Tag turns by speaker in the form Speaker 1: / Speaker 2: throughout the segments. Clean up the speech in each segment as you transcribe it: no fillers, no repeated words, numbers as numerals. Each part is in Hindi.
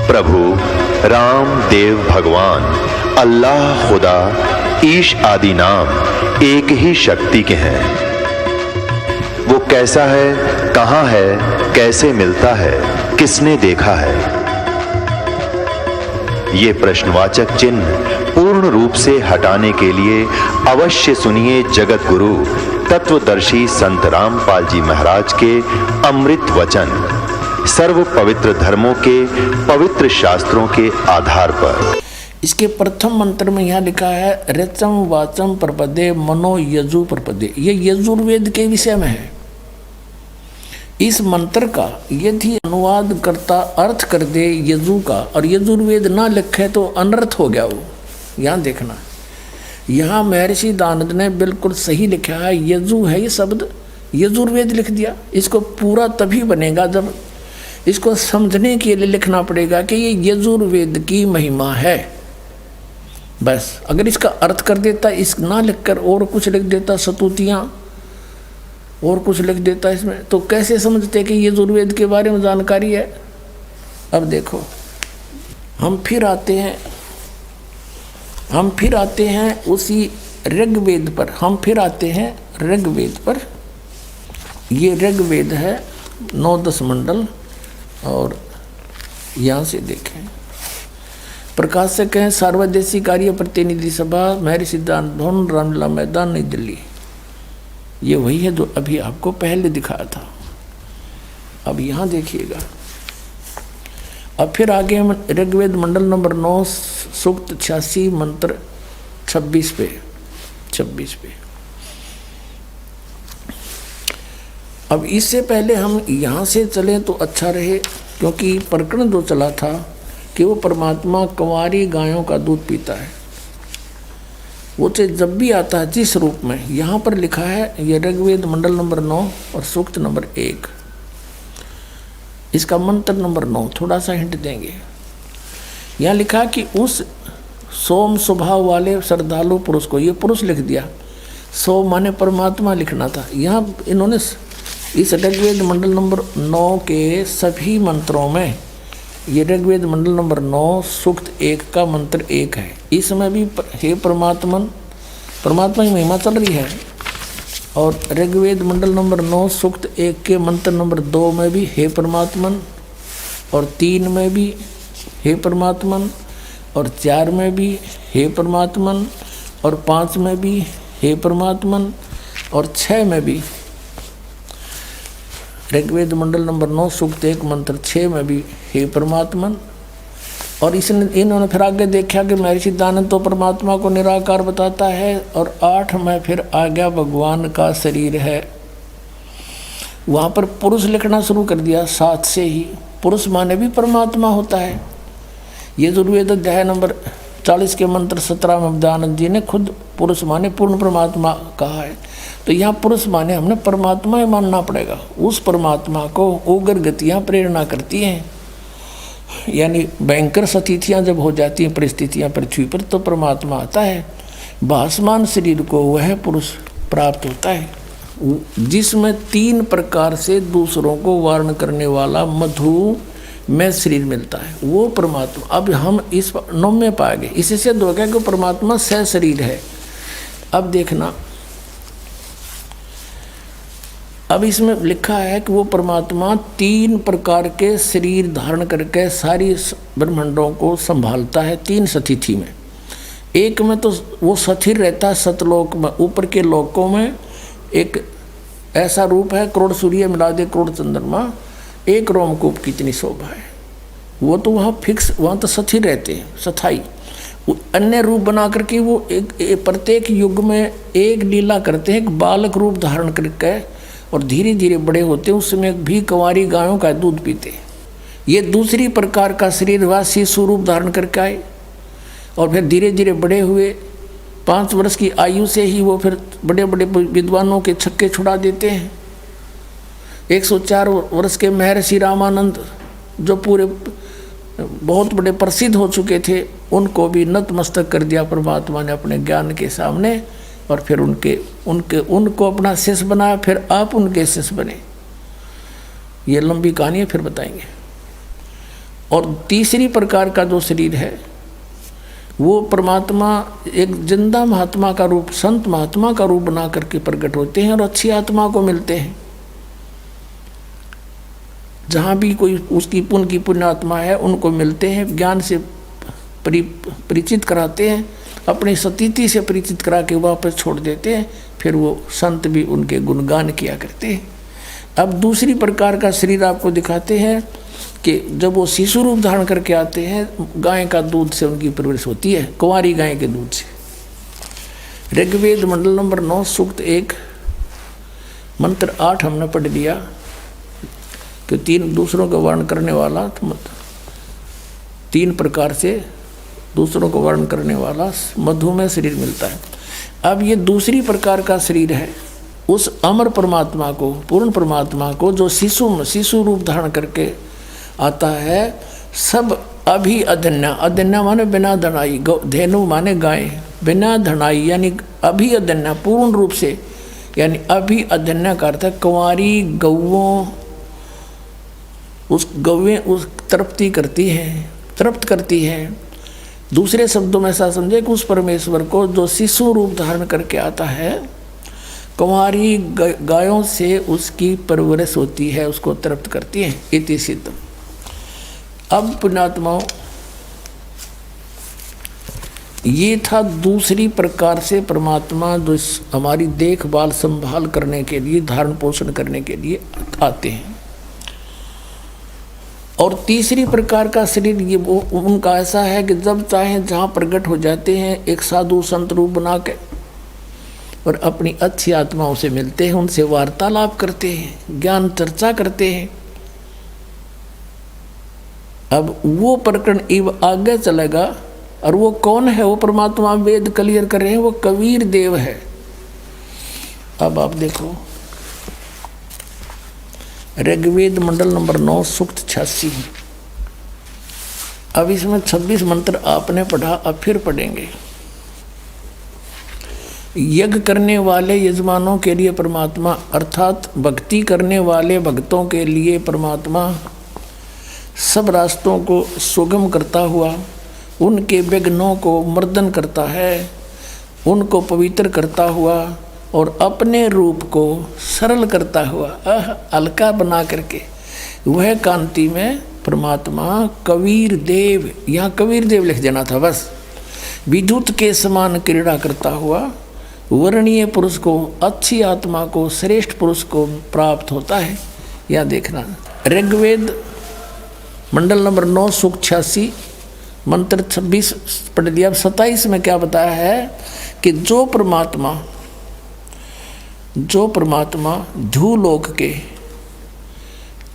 Speaker 1: प्रभु राम देव भगवान अल्लाह खुदा ईश आदि नाम एक ही शक्ति के हैं। वो कैसा है, कहां है, कैसे मिलता है, किसने देखा है? ये प्रश्नवाचक चिन्ह पूर्ण रूप से हटाने के लिए अवश्य सुनिए जगत गुरु तत्वदर्शी संत रामपाल जी महाराज के अमृत वचन, सर्व पवित्र धर्मों के पवित्र शास्त्रों के आधार पर।
Speaker 2: इसके प्रथम मंत्र में यहाँ लिखा है ऋचम वाचम प्रपदे मनो यजु प्रपदे। ये यजुर्वेद के विषय में है। इस मंत्र का यदि अनुवाद करता अर्थ कर दे यजु का और यजुर्वेद ना लिखे तो अनर्थ हो गया वो। यहाँ देखना, यहाँ महर्षि दानंद ने बिल्कुल सही लिखा है। यजु है ये शब्द, यजुर्वेद लिख दिया। इसको पूरा तभी बनेगा जब इसको समझने के लिए लिखना पड़ेगा कि ये यजुर्वेद की महिमा है। बस अगर इसका अर्थ कर देता, इस ना लिखकर और कुछ लिख देता, सतुतियाँ और कुछ लिख देता इसमें, तो कैसे समझते कि यजुर्वेद के बारे में जानकारी है। अब देखो, हम फिर आते हैं उसी ऋग्वेद पर। हम फिर आते हैं ऋग्वेद पर। ये ऋग्वेद है 9-10 मंडल। और यहाँ से देखें, प्रकाशक हैं सर्वदेशी कार्य प्रतिनिधि सभा, महर्षि दानंद भवन, रामलीला मैदान, नई दिल्ली। ये वही है जो अभी आपको पहले दिखाया था। अब यहाँ देखिएगा, अब फिर आगे हम ऋग्वेद मंडल नंबर 9 सूक्त 86 मंत्र 26 पे। अब इससे पहले हम यहाँ से चलें तो अच्छा रहे, क्योंकि प्रकरण जो चला था कि वो परमात्मा कुंवारी गायों का दूध पीता है। वो चाहे जब भी आता है जिस रूप में, यहाँ पर लिखा है ये ऋग्वेद मंडल नंबर 9 और सूक्त नंबर 1, इसका मंत्र नंबर 9। थोड़ा सा हिंट देंगे। यहाँ लिखा कि उस सोम स्वभाव वाले श्रद्धालु पुरुष को, ये पुरुष लिख दिया, सो माने परमात्मा लिखना था। यहाँ इन्होंने इस ऋग्वेद मंडल नंबर 9 के सभी मंत्रों में, ये ऋग्वेद मंडल नंबर 9 सूक्त 1 का मंत्र 1 है। इसमें भी हे परमात्मा की महिमा चल रही है। और ऋग्वेद मंडल नंबर 9 सूक्त 1 के मंत्र नंबर 2 में भी हे परमात्मन, और 3 में भी हे परमात्मन, और 4 में भी हे परमात्मन, और 5 में भी हे परमात्मन, और 6 में भी। ऋग्वेद मंडल नंबर 9 सूक्त 1 मंत्र 6 में भी हे परमात्मन। और इन्होंने फिर आगे देखा कि महर्षि दानंद तो परमात्मा को निराकार बताता है। और 8 में फिर आ गया भगवान का शरीर है। वहाँ पर पुरुष लिखना शुरू कर दिया 7 से ही। पुरुष माने भी परमात्मा होता है। ये यजुर्वेद अध्याय नंबर 40 के मंत्र 17 में दानंद जी ने खुद पुरुष माने पूर्ण परमात्मा कहा है। तो यहाँ पुरुष माने हमने परमात्मा ही मानना पड़ेगा। उस परमात्मा को उग्र गतियाँ प्रेरणा करती हैं, यानी भयंकर स्थितियाँ जब हो जाती हैं, परिस्थितियाँ पृथ्वी पर, तो परमात्मा आता है। भासमान शरीर को वह पुरुष प्राप्त होता है जिसमें 3 प्रकार से दूसरों को वारण करने वाला मधु में शरीर मिलता है, वो परमात्मा। अब हम इस 9 में पा गए। इससे सिद्ध हो गया कि परमात्मा सह शरीर है। अब देखना, अब इसमें लिखा है कि वो परमात्मा 3 प्रकार के शरीर धारण करके सारी ब्रह्मांडों को संभालता है 3 स्थिति में। एक में तो वो स्थिर रहता है सतलोक में, ऊपर के लोकों में एक ऐसा रूप है, करोड़ सूर्य मिला दे करोड़ चंद्रमा, एक रोमकूप की इतनी शोभा है। वो तो वहाँ फिक्स, वहाँ तो स्थिर रहते हैं, स्थायी। अन्य रूप बना करके वो एक प्रत्येक युग में एक लीला करते हैं, एक बालक रूप धारण करके, और धीरे धीरे बड़े होते हैं। उसमें भी कुंवारी गायों का दूध पीते। ये दूसरी प्रकार का शरीर हुआ, शिशु रूप धारण करके आए, और फिर धीरे धीरे बड़े हुए। 5 वर्ष की आयु से ही वो फिर बड़े बड़े विद्वानों के छक्के छुड़ा देते हैं। 104 वर्ष के महर्षि रामानंद जो पूरे बहुत बड़े प्रसिद्ध हो चुके थे, उनको भी नतमस्तक कर दिया परमात्मा ने अपने ज्ञान के सामने। और फिर उनको अपना शिष्य बनाया, फिर आप उनके शिष्य बने। ये लंबी कहानी है, फिर बताएंगे। और तीसरी प्रकार का जो शरीर है वो परमात्मा एक जिंदा महात्मा का रूप, संत महात्मा का रूप बना करके प्रकट होते हैं और अच्छी आत्मा को मिलते हैं। जहाँ भी कोई उसकी पुण्य आत्मा है उनको मिलते हैं, ज्ञान से परिचित कराते हैं, अपनी सतीति से परिचित करा के वापस छोड़ देते हैं, फिर वो संत भी उनके गुणगान किया करते हैं। अब दूसरी प्रकार का शरीर आपको दिखाते हैं कि जब वो शिशु रूप धारण करके आते हैं, गाय का दूध से उनकी परवरिश होती है, कुंवारी गाय के दूध से। ऋग्वेद मंडल नंबर 9 सूक्त 1 मंत्र 8 हमने पढ़ लिया कि 3 दूसरों का वर्ण करने वाला, तीन प्रकार से दूसरों को वर्ण करने वाला मधुमेह शरीर मिलता है। अब ये दूसरी प्रकार का शरीर है उस अमर परमात्मा को, पूर्ण परमात्मा को, जो शिशु रूप धारण करके आता है। सब अभी अधन्या, अधन्या माने बिना धनाई, धेनु माने गाय, बिना धनाई यानी अभी अधन्या, पूर्ण रूप से, यानी अभी अधन्या का अर्थ है कुंवारी गौओं, उस गौएं उस तृप्ति करती हैं, तृप्त करती हैं। दूसरे शब्दों में ऐसा समझे कि उस परमेश्वर को जो शिशु रूप धारण करके आता है, कुंवारी गायों से उसकी परवरिश होती है, उसको तृप्त करती है। इति सिद्ध। अब पुण्यात्माओं, ये था दूसरी प्रकार से परमात्मा जो हमारी देखभाल संभाल करने के लिए, धारण पोषण करने के लिए आते हैं। और तीसरी प्रकार का शरीर ये वो उनका ऐसा है कि जब चाहे जहाँ प्रकट हो जाते हैं, एक साधु संत रूप बना के, और अपनी अच्छी आत्माओं से मिलते हैं, उनसे वार्तालाप करते हैं, ज्ञान चर्चा करते हैं। अब वो प्रकरण इव आगे चलेगा, और वो कौन है? वो परमात्मा वेद क्लियर कर रहे हैं, वो कबीर देव है। अब आप देखो ऋग्वेद मंडल नंबर 9 सूक्त 86। अब इसमें 26 मंत्र आपने पढ़ा, अब फिर पढ़ेंगे। यज्ञ करने वाले यजमानों के लिए परमात्मा, अर्थात भक्ति करने वाले भक्तों के लिए परमात्मा सब रास्तों को सुगम करता हुआ उनके विघ्नों को मर्दन करता है, उनको पवित्र करता हुआ और अपने रूप को सरल करता हुआ, हल्का बना करके, वह कांति में परमात्मा कबीर देव, यहाँ कबीर देव लिख देना था बस, विद्युत के समान क्रीड़ा करता हुआ वर्णीय पुरुष को, अच्छी आत्मा को, श्रेष्ठ पुरुष को प्राप्त होता है। यह देखना ऋग्वेद मंडल नंबर 9 सूक्त 86 मंत्र 26 पढ़ लिया। 27 में क्या बताया है कि जो परमात्मा धूलोक के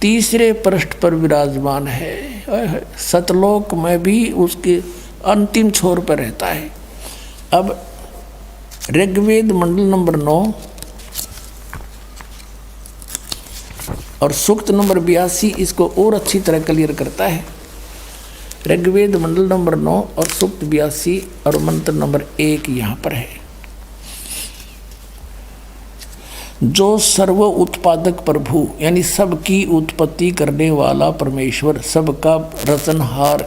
Speaker 2: तीसरे पृष्ठ पर विराजमान है, सतलोक में भी उसके अंतिम छोर पर रहता है। अब ऋग्वेद मंडल नंबर 9 और सूक्त नंबर 82 इसको और अच्छी तरह क्लियर करता है। ऋग्वेद मंडल नंबर 9 और सूक्त 82 और मंत्र नंबर 1 यहाँ पर है। जो सर्व उत्पादक प्रभु यानी सबकी उत्पत्ति करने वाला परमेश्वर, सबका रचनहार,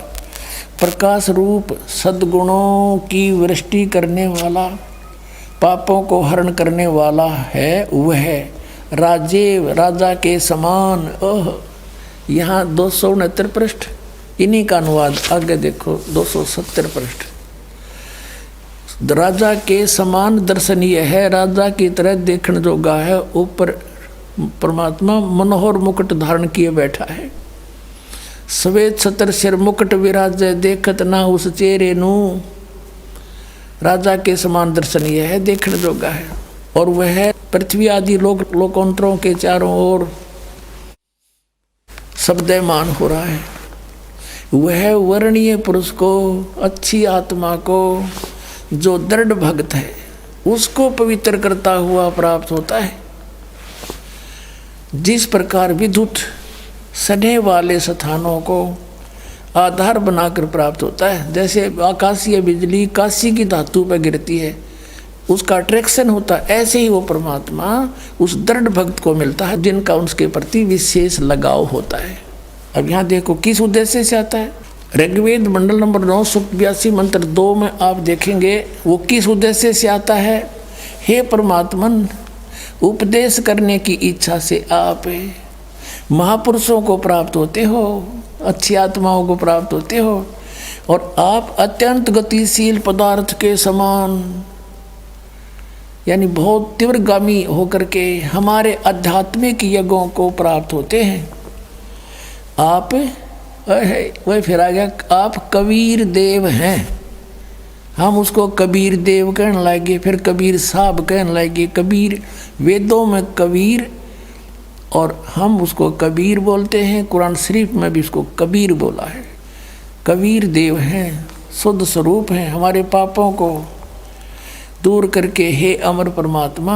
Speaker 2: प्रकाश रूप, सद्गुणों की वृष्टि करने वाला, पापों को हरण करने वाला है, वह राजेव, राजा के समान। यहाँ 269 पृष्ठ, इन्हीं का अनुवाद आगे देखो 270 पृष्ठ। राजा के समान दर्शनीय है, राजा की तरह देखने जोगा है। ऊपर परमात्मा मनोहर मुकुट धारण किए बैठा है, श्वेत छत्र सिर मुकुट विराजय, देखत ना उस चेहरे नू। राजा के समान दर्शनीय है, देखने जोगा है, और वह पृथ्वी आदि लोकांतरों के चारों ओर शब्दमान हो रहा है। वह वर्णीय पुरुष को, अच्छी आत्मा को, जो दृढ़ भक्त है, उसको पवित्र करता हुआ प्राप्त होता है। जिस प्रकार विद्युत सने वाले स्थानों को आधार बनाकर प्राप्त होता है, जैसे आकाशीय बिजली काशी की धातु पर गिरती है, उसका अट्रैक्शन होता है, ऐसे ही वो परमात्मा उस दृढ़ भक्त को मिलता है जिनका उसके प्रति विशेष लगाव होता है। अब यहाँ देखो किस उद्देश्य से आता है। ऋग्वेद मंडल नंबर 9 सूक्त 82 मंत्र 2 में आप देखेंगे वो किस उद्देश्य से आता है। हे परमात्मन, उपदेश करने की इच्छा से आप महापुरुषों को प्राप्त होते हो, अच्छी आत्माओं को प्राप्त होते हो, और आप अत्यंत गतिशील पदार्थ के समान यानी बहुत तीव्रगामी होकर के हमारे आध्यात्मिक यज्ञों को प्राप्त होते हैं। आप वही फिर आ गया, आप कबीर देव हैं। हम उसको कबीर देव कहने लगे, फिर कबीर साहब कहने लगे। कबीर वेदों में कबीर, और हम उसको कबीर बोलते हैं। कुरान शरीफ में भी उसको कबीर बोला है। कबीर देव हैं, शुद्ध स्वरूप हैं, हमारे पापों को दूर करके हे अमर परमात्मा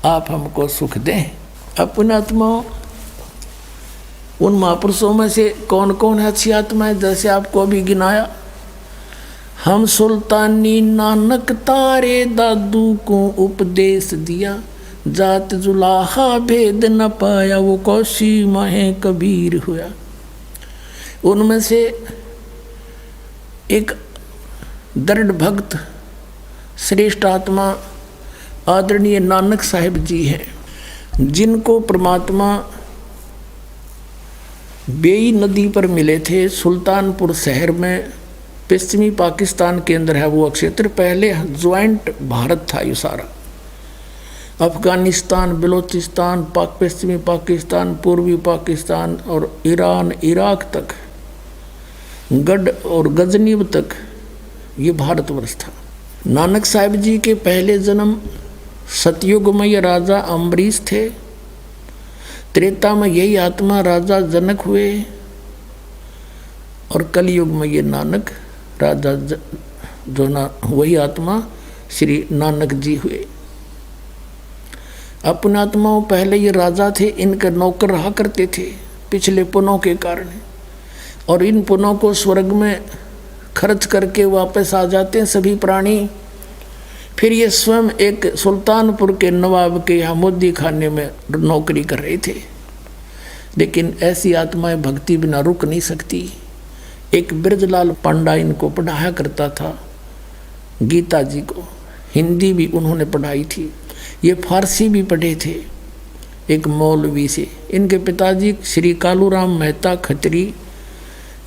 Speaker 2: आप हमको सुख दें। अपनी आत्माओं, उन महापुरुषों में से कौन कौन है अच्छी आत्माएं, जैसे आपको अभी गिनाया। हम सुल्तानी नानक तारे दादू को उपदेश दिया, जात जुलाहा भेद न पाया, वो कौशी माहे कबीर हुआ। उनमें से एक दृढ़ भक्त श्रेष्ठ आत्मा आदरणीय नानक साहिब जी हैं, जिनको परमात्मा बेई नदी पर मिले थे। सुल्तानपुर शहर में पश्चिमी पाकिस्तान के अंदर है वो क्षेत्र। पहले ज्वाइंट भारत था ये सारा, अफगानिस्तान, बलूचिस्तान, पश्चिमी पाकिस्तान, पूर्वी पाकिस्तान और ईरान, इराक तक, गढ़ और गजनीब तक ये भारतवर्ष था। नानक साहिब जी के पहले जन्म सतयुग में ये राजा अम्बरीश थे। त्रेता में यही आत्मा राजा जनक हुए, और कलयुग में ये नानक राजा जो ना वही आत्मा श्री नानक जी हुए। अपने आत्माओं पहले ये राजा थे, इनके नौकर रहा करते थे पिछले पुनों के कारण, और इन पुनों को स्वर्ग में खर्च करके वापस आ जाते हैं सभी प्राणी। फिर ये स्वयं एक सुल्तानपुर के नवाब के यहाँ मोदी खाने में नौकरी कर रहे थे। लेकिन ऐसी आत्माएं भक्ति बिना रुक नहीं सकती। एक ब्रजलाल पांडा इनको पढ़ाया करता था, गीता जी को हिंदी भी उन्होंने पढ़ाई थी, ये फारसी भी पढ़े थे एक मौलवी से। इनके पिताजी श्री कालूराम मेहता खत्री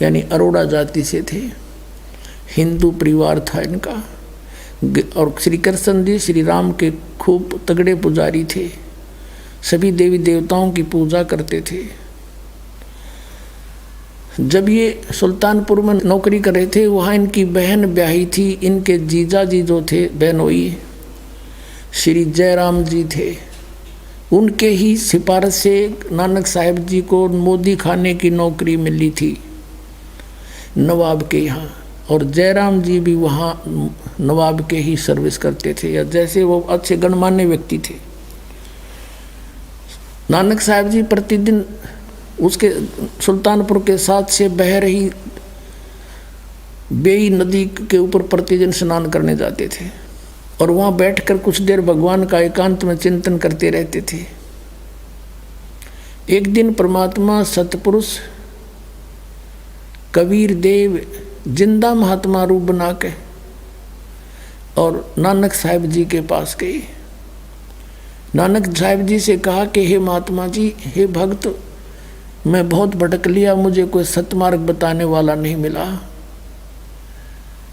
Speaker 2: यानी अरोड़ा जाति से थे, हिंदू परिवार था इनका। और श्री कृष्ण जी श्री राम के खूब तगड़े पुजारी थे, सभी देवी देवताओं की पूजा करते थे। जब ये सुल्तानपुर में नौकरी कर रहे थे, वहाँ इनकी बहन ब्याही थी। इनके जीजा जी जो थे बहनोई श्री जयराम जी थे, उनके ही सिफारिश से नानक साहिब जी को मोदी खाने की नौकरी मिली थी नवाब के यहाँ, और जयराम जी भी वहाँ नवाब के ही सर्विस करते थे, या जैसे वो अच्छे गणमान्य व्यक्ति थे। नानक साहिब जी प्रतिदिन उसके सुल्तानपुर के साथ से बह रही बेई नदी के ऊपर प्रतिदिन स्नान करने जाते थे, और वहाँ बैठकर कुछ देर भगवान का एकांत में चिंतन करते रहते थे। एक दिन परमात्मा सतपुरुष कबीर देव जिंदा महात्मा रूप बना के और नानक साहिब जी के पास गए। नानक साहिब जी से कहा कि हे महात्मा जी, हे भक्त, मैं बहुत भटक लिया, मुझे कोई सतमार्ग बताने वाला नहीं मिला,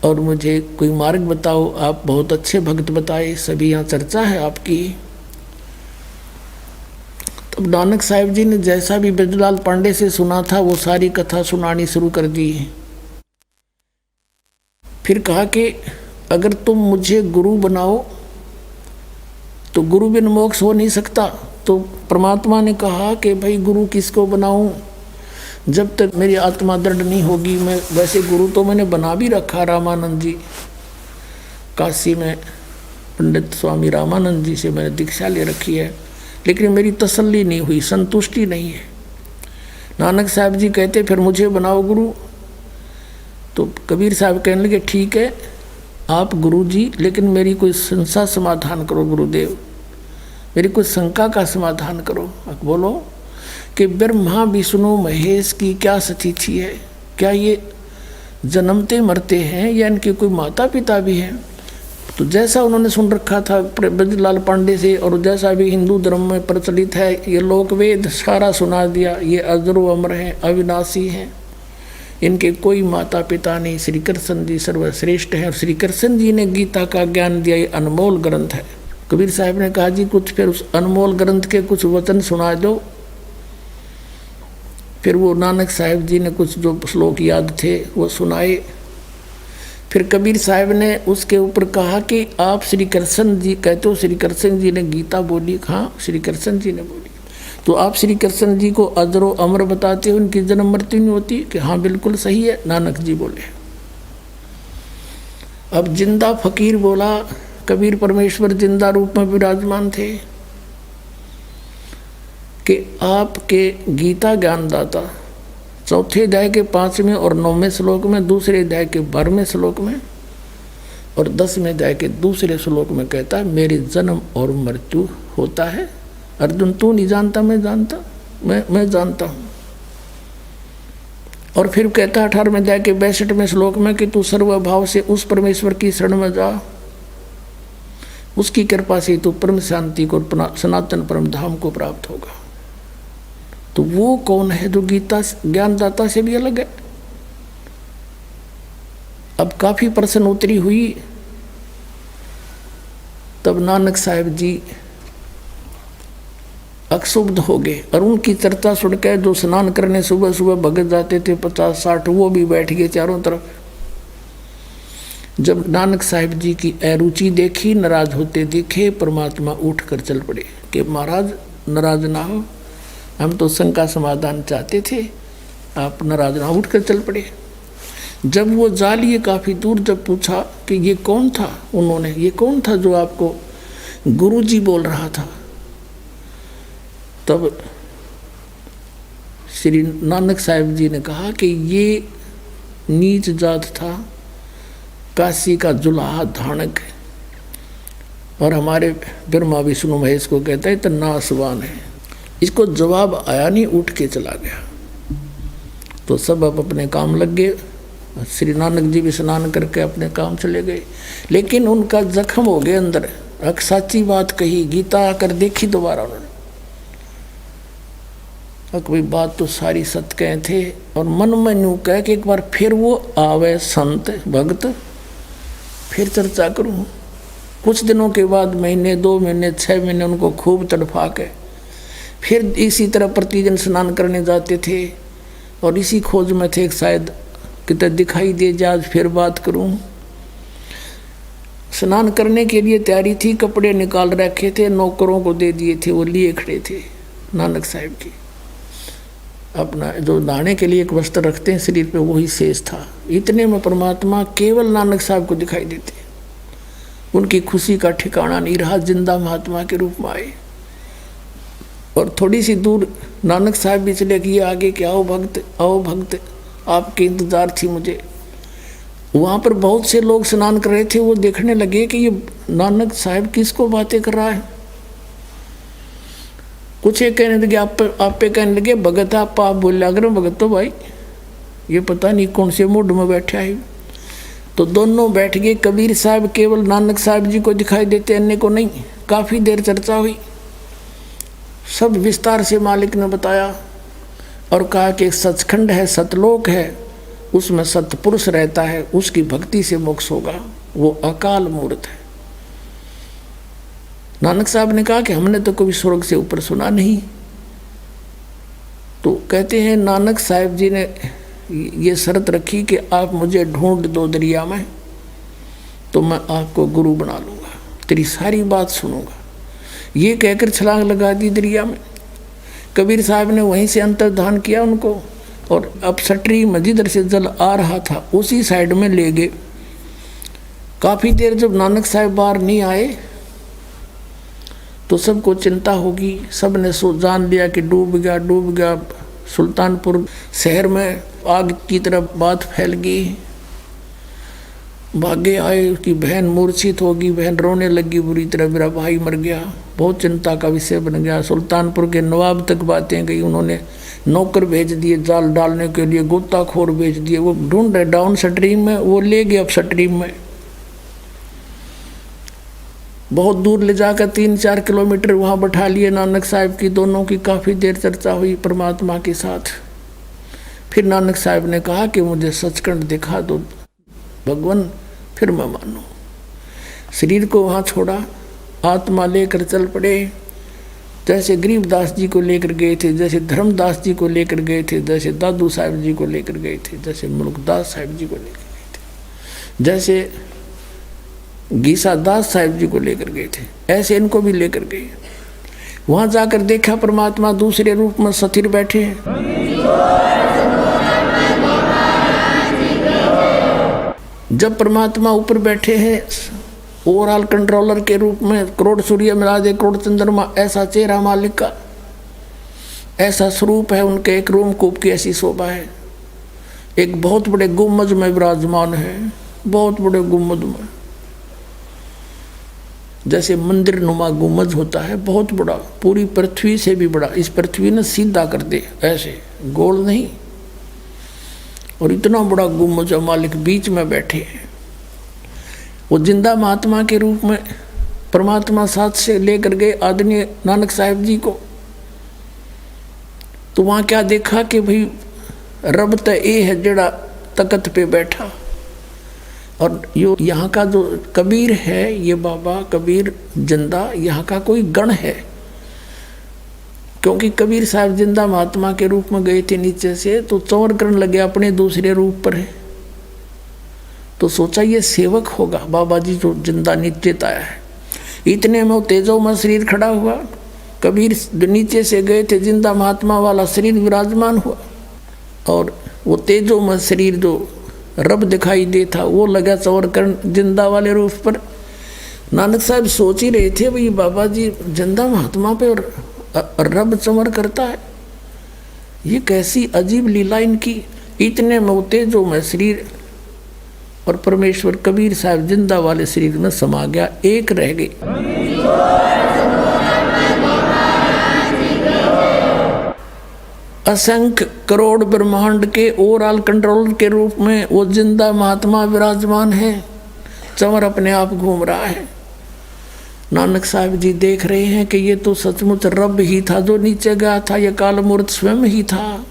Speaker 2: और मुझे कोई मार्ग बताओ। आप बहुत अच्छे भक्त बताए, सभी यहाँ चर्चा है आपकी। तब नानक साहिब जी ने जैसा भी ब्रजलाल पांडे से सुना था वो सारी कथा सुनानी शुरू कर दी। फिर कहा कि अगर तुम मुझे गुरु बनाओ तो गुरु बिन मोक्ष हो नहीं सकता। तो परमात्मा ने कहा कि भाई गुरु किसको बनाऊं, जब तक मेरी आत्मा दृढ़ नहीं होगी। मैं वैसे गुरु तो मैंने बना भी रखा, रामानंद जी, काशी में पंडित स्वामी रामानंद जी से मैंने दीक्षा ले रखी है, लेकिन मेरी तसल्ली नहीं हुई, संतुष्टि नहीं है। नानक साहब जी कहते फिर मुझे बनाओ गुरु। तो कबीर साहब कहने लगे ठीक है आप गुरु जी, लेकिन मेरी कोई शंका समाधान करो गुरुदेव, मेरी कोई शंका का समाधान करो। बोलो। कि ब्रह्मा विष्णु महेश की क्या स्थिति है, क्या ये जन्मते मरते हैं या इनके कोई माता पिता भी हैं। तो जैसा उन्होंने सुन रखा था ब्रजलाल पांडे से, और जैसा भी हिंदू धर्म में प्रचलित है, ये लोक वेद सारा सुना दिया, ये अजरो अमर हैं, अविनाशी हैं, इनके कोई माता पिता नहीं, श्री कृष्ण जी सर्वश्रेष्ठ हैं। और श्री कृष्ण जी ने गीता का ज्ञान दिया, ये अनमोल ग्रंथ है। कबीर साहब ने कहा जी कुछ फिर उस अनमोल ग्रंथ के कुछ वचन सुना दो। फिर वो नानक साहिब जी ने कुछ जो श्लोक याद थे वो सुनाए। फिर कबीर साहब ने उसके ऊपर कहा कि आप श्री कृष्ण जी कहते हो, श्री कृष्ण जी ने गीता बोली। हाँ, श्री कृष्ण जी ने बोली। तो आप श्री कृष्ण जी को अजरो अमर बताते हो, उनकी जन्म मृत्यु नहीं होती? कि हाँ बिल्कुल सही है, नानक जी बोले। अब जिंदा फकीर बोला, कबीर परमेश्वर जिंदा रूप में विराजमान थे कि आपके गीता ज्ञानदाता चौथे अध्याय के 5वें और 9वें श्लोक में, दूसरे अध्याय के 12वें श्लोक में और 10वें अध्याय के दूसरे श्लोक में कहता है मेरे जन्म और मृत्यु होता है। अर्जुन तू नहीं जानता, मैं जानता, मैं जानता हूँ। और फिर कहता है 18वें अध्याय के 62वें श्लोक में कि तू सर्वभाव से उस परमेश्वर की शरण में जा, उसकी कृपा से तू परम शांति को, सनातन परम धाम को प्राप्त होगा। तो वो कौन है जो गीता ज्ञानदाता से भी अलग है? अब काफी प्रश्न उत्तरी हुई, तब नानक साहिब जी अक्षुब्ध हो गए और उनकी चर्चा सुनकर जो स्नान करने सुबह सुबह भगत जाते थे 50-60 वो भी बैठ गए चारों तरफ। जब नानक साहिब जी की अरुचि देखी, नाराज होते दिखे, परमात्मा उठ कर चल पड़े कि महाराज नाराज ना हो, हम तो शंका समाधान चाहते थे, आप नाराज ना। उठ कर चल पड़े। जब वो जा लिए काफ़ी दूर, जब पूछा कि ये कौन था, उन्होंने ये कौन था जो आपको गुरुजी बोल रहा था, तब श्री नानक साहिब जी ने कहा कि ये नीच जात था, काशी का जुलाहा धानक है, और हमारे ब्रह्मा विष्णु महेश को कहता है तो नासवान है। इसको जवाब आया नहीं, उठ के चला गया। तो सब अब अपने काम लग गए। श्री नानक जी भी स्नान करके अपने काम चले गए, लेकिन उनका जख्म हो गया अंदर। एक सच्ची बात कही, गीता आकर देखी दोबारा उन्होंने, कोई बात तो सारी सत्य कहे थे, और मन में यूँ कह के एक बार फिर वो आवे संत भक्त, फिर चर्चा करूँ। कुछ दिनों के बाद, महीने 2 महीने 6 महीने उनको खूब तड़फा के फिर इसी तरह प्रतिदिन स्नान करने जाते थे, और इसी खोज में थे शायद कितने दिखाई दे जाए, आज फिर बात करूँ। स्नान करने के लिए तैयारी थी, कपड़े निकाल रखे थे, नौकरों को दे दिए थे, वो लिए खड़े थे नानक साहिब की। अपना जो नहाने के लिए एक वस्त्र रखते हैं शरीर पे, वही शेष था। इतने में परमात्मा केवल नानक साहब को दिखाई देते। उनकी खुशी का ठिकाना नहीं रहा, जिंदा महात्मा के रूप में आए। और थोड़ी सी दूर नानक साहब भी चले गए आगे कि आओ भक्त, आओ भक्त, आपके इंतजार थी मुझे। वहाँ पर बहुत से लोग स्नान कर रहे थे, वो देखने लगे कि ये नानक साहब किसको बातें कर रहा है। कुछ एक कहने लगे आप पे कहने लगे भगत आप बोले, अगर भगत तो भाई ये पता नहीं कौन से मूड में बैठा है। तो दोनों बैठ गए। कबीर साहब केवल नानक साहब जी को दिखाई देते, अन्य को नहीं। काफ़ी देर चर्चा हुई, सब विस्तार से मालिक ने बताया और कहा कि सचखंड है, सतलोक है, उसमें सतपुरुष रहता है, उसकी भक्ति से मोक्ष होगा, वो अकाल मूर्त है। नानक साहब ने कहा कि हमने तो कभी स्वर्ग से ऊपर सुना नहीं। तो कहते हैं नानक साहब जी ने ये शर्त रखी कि आप मुझे ढूंढ दो दरिया में, तो मैं आपको गुरु बना लूँगा, तेरी सारी बात सुनूंगा। ये कहकर छलांग लगा दी दरिया में। कबीर साहब ने वहीं से अंतर्धान किया उनको, और अब सटरी में जिधर से जल आ रहा था उसी साइड में ले गए। काफ़ी देर जब नानक साहब बाहर नहीं आए तो सबको चिंता होगी, सब ने जान लिया कि डूब गया। सुल्तानपुर शहर में आग की तरह बात फैल गई। भागे आए, उसकी बहन मूर्छित होगी, बहन रोने लगी बुरी तरह, मेरा भाई मर गया। बहुत चिंता का विषय बन गया। सुल्तानपुर के नवाब तक बातें गई, उन्होंने नौकर भेज दिए जाल डालने के लिए, गोताखोर भेज दिए, वो ढूंढ रहे डाउन स्ट्रीम में, वो ले गए अप स्ट्रीम में। बहुत दूर ले जाकर 3-4 किलोमीटर वहाँ बैठा लिए नानक साहब की, दोनों की काफ़ी देर चर्चा हुई परमात्मा के साथ। फिर नानक साहब ने कहा कि मुझे सचखंड दिखा दो भगवान, फिर मैं मानूं। शरीर को वहाँ छोड़ा, आत्मा लेकर चल पड़े। जैसे गरीबदास जी को लेकर गए थे, जैसे धर्मदास जी को लेकर गए थे, जैसे दादू साहब जी को लेकर गए थे, जैसे मुल्कदास साहब जी को लेकर गए थे, जैसे गीसा दास साहब जी को लेकर गए थे, ऐसे इनको भी लेकर गए। वहाँ जाकर देखा परमात्मा दूसरे रूप में स्थिर बैठे हैं। जब परमात्मा ऊपर बैठे हैं ओवरऑल कंट्रोलर के रूप में, करोड़ सूर्य मिला दे करोड़ चंद्रमा, ऐसा चेहरा मालिक का, ऐसा स्वरूप है उनके। एक रोमकूप की ऐसी शोभा है। एक बहुत बड़े गुम्बद में विराजमान है, बहुत बड़े गुम्बद में, जैसे मंदिर नुमा गुम्बद होता है, बहुत बड़ा, पूरी पृथ्वी से भी बड़ा। इस पृथ्वी ने सीधा कर दे, ऐसे गोल नहीं। और इतना बड़ा गुम्बद मालिक बीच में बैठे हैं। वो जिंदा महात्मा के रूप में परमात्मा साथ से लेकर गए आदरणीय नानक साहब जी को। तो वहाँ क्या देखा कि भाई रब तो ये है जड़ा तकत पे बैठा। और यो यहाँ का जो कबीर है, ये बाबा कबीर जिंदा यहाँ का कोई गण है, क्योंकि कबीर साहब जिंदा महात्मा के रूप में गए थे नीचे से, तो चौर करने लगे अपने दूसरे रूप पर है। तो सोचा ये सेवक होगा बाबा जी जो जिंदा नीचे आया है। इतने में तेजो में शरीर खड़ा हुआ। कबीर नीचे से गए थे, जिंदा महात्मा वाला शरीर विराजमान हुआ, और वो तेजो में शरीर जो रब दिखाई दे था वो लगा चौर करण जिंदा वाले रूप पर। नानक साहब सोच ही रहे थे भाई बाबा जी जिंदा महात्मा पे और रब चमर करता है, ये कैसी अजीब लीला इनकी। इतने में वो तेजो में शरीर और परमेश्वर कबीर साहब जिंदा वाले शरीर में समा गया, एक रह गए। असंख्य करोड़ ब्रह्मांड के ओवरऑल कंट्रोलर के रूप में वो जिंदा महात्मा विराजमान है, चंवर अपने आप घूम रहा है। नानक साहब जी देख रहे हैं कि ये तो सचमुच रब ही था जो नीचे गया था, ये कालमूर्त स्वयं ही था।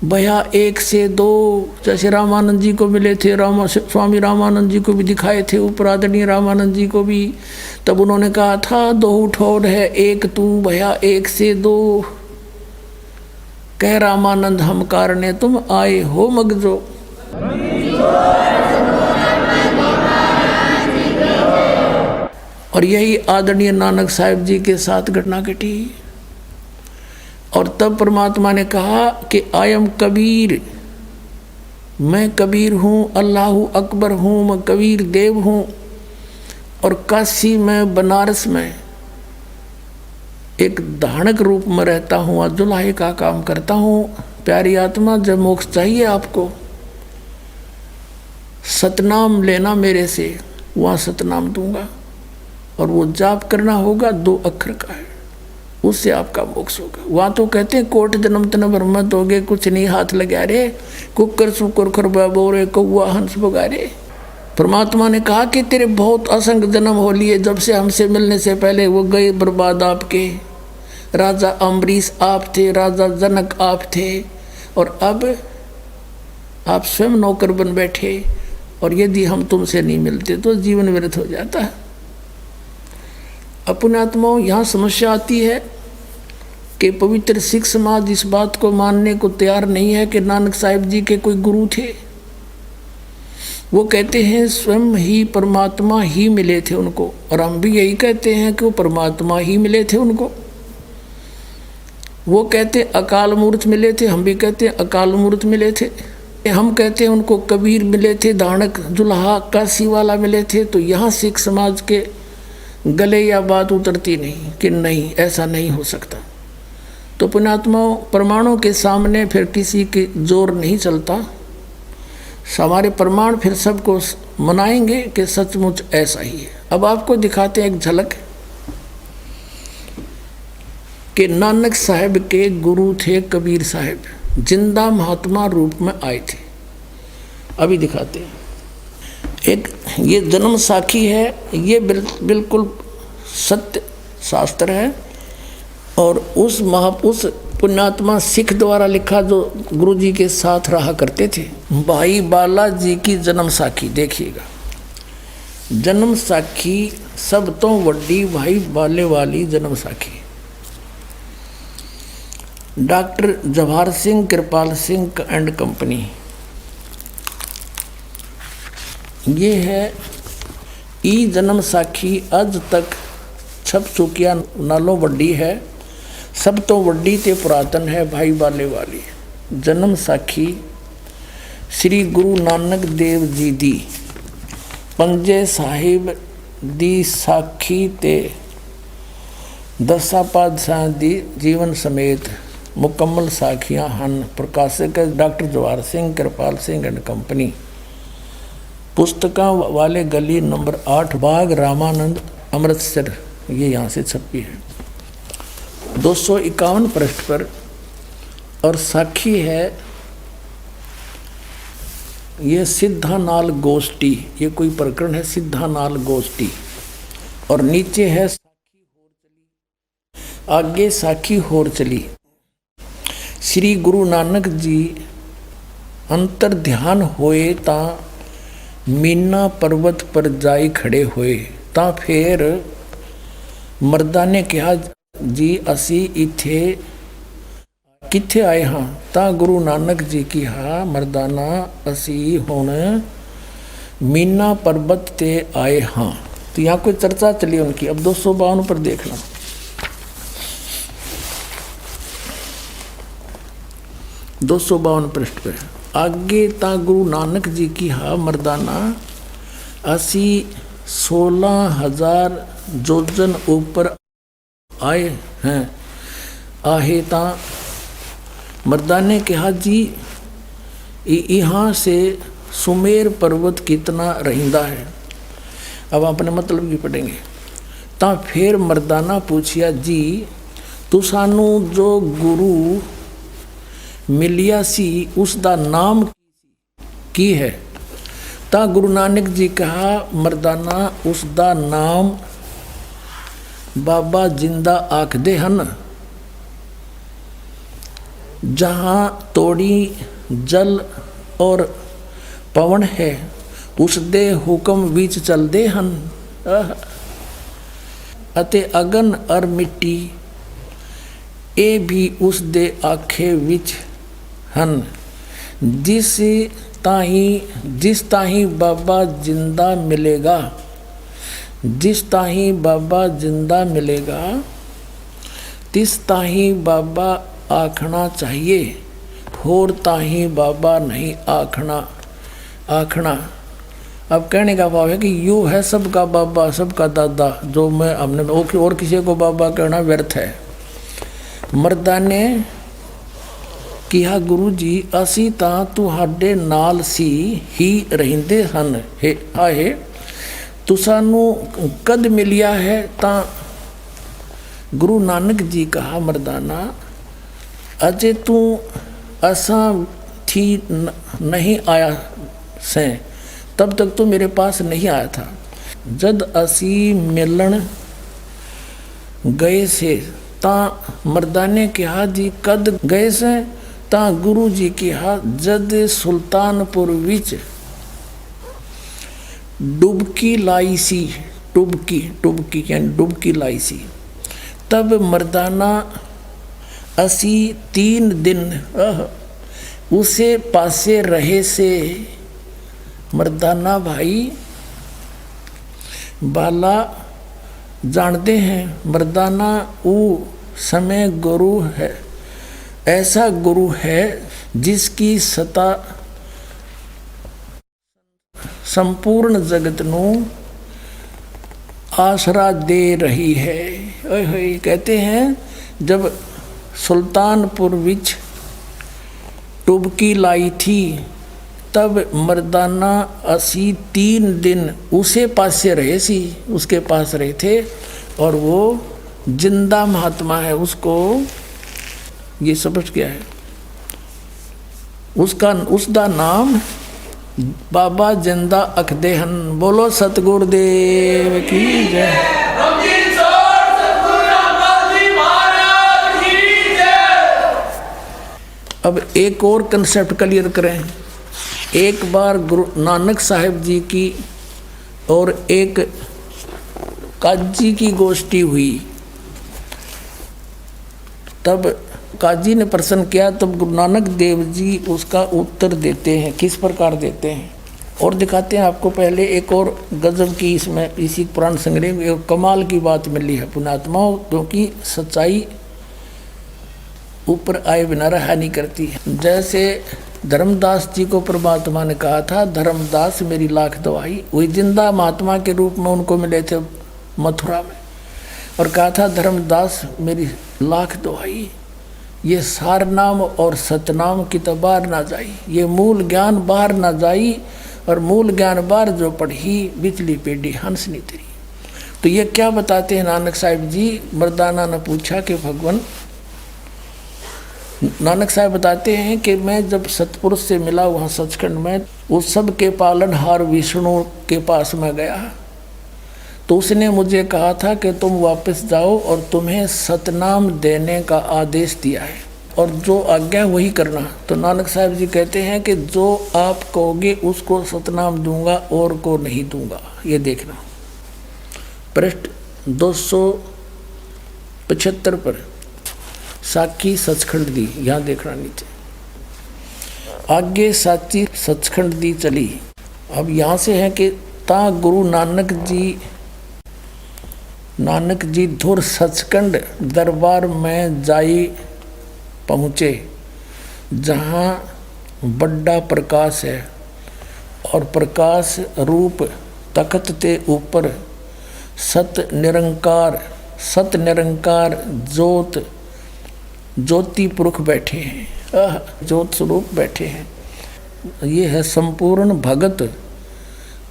Speaker 2: भया 1 से 2 जैसे रामानंद जी को मिले थे, स्वामी रामानंद जी को भी दिखाए थे, ऊपर आदरणीय रामानंद जी को भी। तब उन्होंने कहा था 2 ठोर है 1 तू, भया 1 से 2। कह रामानंद हम कारणे तुम आए हो मगजो। और यही आदरणीय नानक साहब जी के साथ घटना घटी। और तब परमात्मा ने कहा कि आयम कबीर, मैं कबीर हूँ, अल्लाह अकबर हूँ, मैं कबीर देव हूँ। और काशी में बनारस में एक धानक रूप में रहता हूँ, अजुलाहे का काम करता हूँ। प्यारी आत्मा जब मोक्ष चाहिए आपको, सतनाम लेना मेरे से, वहाँ सतनाम दूंगा। और वो जाप करना होगा 2 अक्षर का है, उससे आपका मोक्ष होगा। वहाँ तो कहते हैं कोट जन्म तन ब्रह्मत हो गए, कुछ नहीं हाथ लगा रे, कुकर सुकर खरबा बोरे कौआ हंस बगारे। परमात्मा ने कहा कि तेरे बहुत असंख्य जन्म हो लिए, जब से हमसे मिलने से पहले वो गए बर्बाद आपके। राजा अम्बरीश आप थे, राजा जनक आप थे, और अब आप स्वयं नौकर बन बैठे। और यदि हम तुमसे नहीं मिलते तो जीवन व्यर्थ हो जाता है। अपने आत्माओं, यहाँ समस्या आती है कि पवित्र सिख समाज इस बात को मानने को तैयार नहीं है कि नानक साहिब जी के कोई गुरु थे। वो कहते हैं स्वयं ही परमात्मा ही मिले थे उनको, और हम भी यही कहते हैं कि वो परमात्मा ही मिले थे उनको। वो कहते अकाल मूर्त मिले थे, हम भी कहते हैं अकाल मूर्त मिले थे। हम कहते हैं उनको कबीर मिले थे, धानक जुल्हा काशी वाला मिले थे। तो यहाँ सिख समाज के गले या बात उतरती नहीं कि नहीं, ऐसा नहीं हो सकता। तो पुण्यात्माओं, प्रमाणों के सामने फिर किसी के जोर नहीं चलता। हमारे प्रमाण फिर सबको मनाएंगे कि सचमुच ऐसा ही है। अब आपको दिखाते हैं एक झलक कि नानक साहब के गुरु थे कबीर साहब, जिंदा महात्मा रूप में आए थे। अभी दिखाते हैं। एक ये जन्म साखी है, ये बिल्कुल सत्य शास्त्र है और उस पुण्यात्मा सिख द्वारा लिखा जो गुरु जी के साथ रहा करते थे। भाई बाला जी की जन्म साखी देखिएगा। जन्म साखी सब तो वड्डी भाई बाले वाली जन्म साखी। Doctor Jawahar Singh Kirpal Singh and company, ये है ई जन्म साखी अज तक छप चुकिया नालों वड्डी है, सब तो वड्डी ते पुरातन है भाई बाले वाली। जन्म साखी श्री गुरु नानक देव जी दी पंजे साहिब दी साखी ते दसा पातशाह दी जीवन समेत मुकम्मल साखियां हन। प्रकाशक doctor Jawahar Singh Kirpal Singh and company, पुस्तकां वाले गली नंबर 8 बाग रामानंद अमृतसर, ये यहाँ से छपी है 251 पृष्ठ पर। और साखी है ये सिद्धानाल गोष्ठी, ये कोई प्रकरण है सिद्धानाल गोष्ठी। और नीचे है साखी होर चली, आगे साखी होर चली। श्री गुरु नानक जी अंतर ध्यान होए ता मीना पर्वत पर जाई खड़े होए। ता फिर मर्दा ने कहा जी असी इथे किथे आए हाँ। ता गुरु नानक जी की हा मर्दाना असी हुण मीना पर्वत ते आए हाँ। तो यहाँ कोई चर्चा चली उनकी। अब 252 पर देखना। दो 252 पृष्ठ पर आगे ता गुरु नानक जी की हा मर्दाना असी 16,000 जोजन ऊपर आए हैं। आहे ता मर्दा ने कहा जी यहाँ से सुमेर पर्वत कितना रहिंदा है। अब अपने मतलब की पढ़ेंगे। ता फिर मर्दाना पूछिया जी तू सानू जो गुरु मिलिया सी उसका नाम की है। ता गुरु नानक जी कहा मर्दाना उसका नाम बाबा जिंदा आखदे हन। जहाँ तोड़ी जल और पवन है उसदे हुक्म विच चलदे हन। अते अगन और मिट्टी ए भी उसदे आखे विच हन। जिस ताही बाबा जिंदा मिलेगा, जिस ताही बाबा जिंदा मिलेगा तिस ताही बाबा आखना चाहिए, होर ताही बाबा नहीं आखना। अब कहने का भाव है कि यू है सबका बाबा सबका दादा, जो मैं हमने और किसी को बाबा कहना व्यर्थ है। मर्दा ने किया गुरु जी असी तां तुहाडे नाल सी ही रहिंदे हन आहे। तू सानू कद मिलिया है। ता गुरु नानक जी कहा मर्दाना अजे तू असा थी नहीं आया से, तब तक तो मेरे पास नहीं आया था। जद असी मिलन गए से ता मर्दा ने कहा जी कद गए से। ता गुरु जी कहा जद सुल्तानपुर विच डुबकी लाई सी, डुबकी यानी डुबकी लाई सी। तब मर्दाना असी 3 दिन उसे पासे रहे से। मर्दाना भाई बाला जानते हैं मर्दाना वो समय गुरु है, ऐसा गुरु है जिसकी सत्ता संपूर्ण जगत नू आसरा दे रही है। कहते हैं जब सुल्तानपुर विच डुबकी लाई थी तब मर्दाना असी 3 दिन उसे पासे रहे सी, उसके पास रहे थे, और वो जिंदा महात्मा है, उसको ये समझ गया है। उसका नाम बाबा जिंदा अखदेहन। बोलो सतगुरुदेव की जय। अब एक और कंसेप्ट क्लियर करें। एक बार गुरु नानक साहिब जी की और एक काजी की गोष्ठी हुई, तब काजी ने प्रश्न किया, तब गुरु नानक देव जी उसका उत्तर देते हैं। किस प्रकार देते हैं और दिखाते हैं आपको। पहले एक और गजब की इसमें इसी पुराण संग्रह में एक कमाल की बात मिली है पुण्यात्माओं, क्योंकि सच्चाई ऊपर आए बिना रहा नहीं करती। जैसे धर्मदास जी को परमात्मा ने कहा था, धर्मदास मेरी लाख दवाई, वही जिंदा महात्मा के रूप में उनको मिले थे मथुरा में, और कहा था धर्मदास मेरी लाख दवाई, ये सार नाम और सतनाम की तो बाहर ना जाई, ये मूल ज्ञान बाहर ना जाई, और मूल ज्ञान बाहर जो पढ़ी बिचली पेड़ी हंस नहीं तेरी। तो ये क्या बताते हैं नानक साहिब जी। मर्दाना ने पूछा कि भगवान, नानक साहब बताते हैं कि मैं जब सतपुरुष से मिला वहाँ सचखंड में, उस सब के पालनहार विष्णु के पास में गया, तो उसने मुझे कहा था कि तुम वापस जाओ और तुम्हें सतनाम देने का आदेश दिया है, और जो आज्ञा वही करना। तो नानक साहब जी कहते हैं कि जो आप कहोगे उसको सतनाम दूंगा और को नहीं दूंगा। ये देखना पृष्ठ 275 पर साखी सचखंड दी, यहाँ देखना नीचे। आगे साची सचखंड दी चली। अब यहाँ से है कि ता गुरु नानक जी धुर सचखंड दरबार में जाई पहुँचे, जहाँ बड़ा प्रकाश है, और प्रकाश रूप तख्त के ऊपर सत निरंकार ज्योति पुरुष बैठे हैं, ज्योत स्वरूप बैठे हैं। ये है संपूर्ण भगत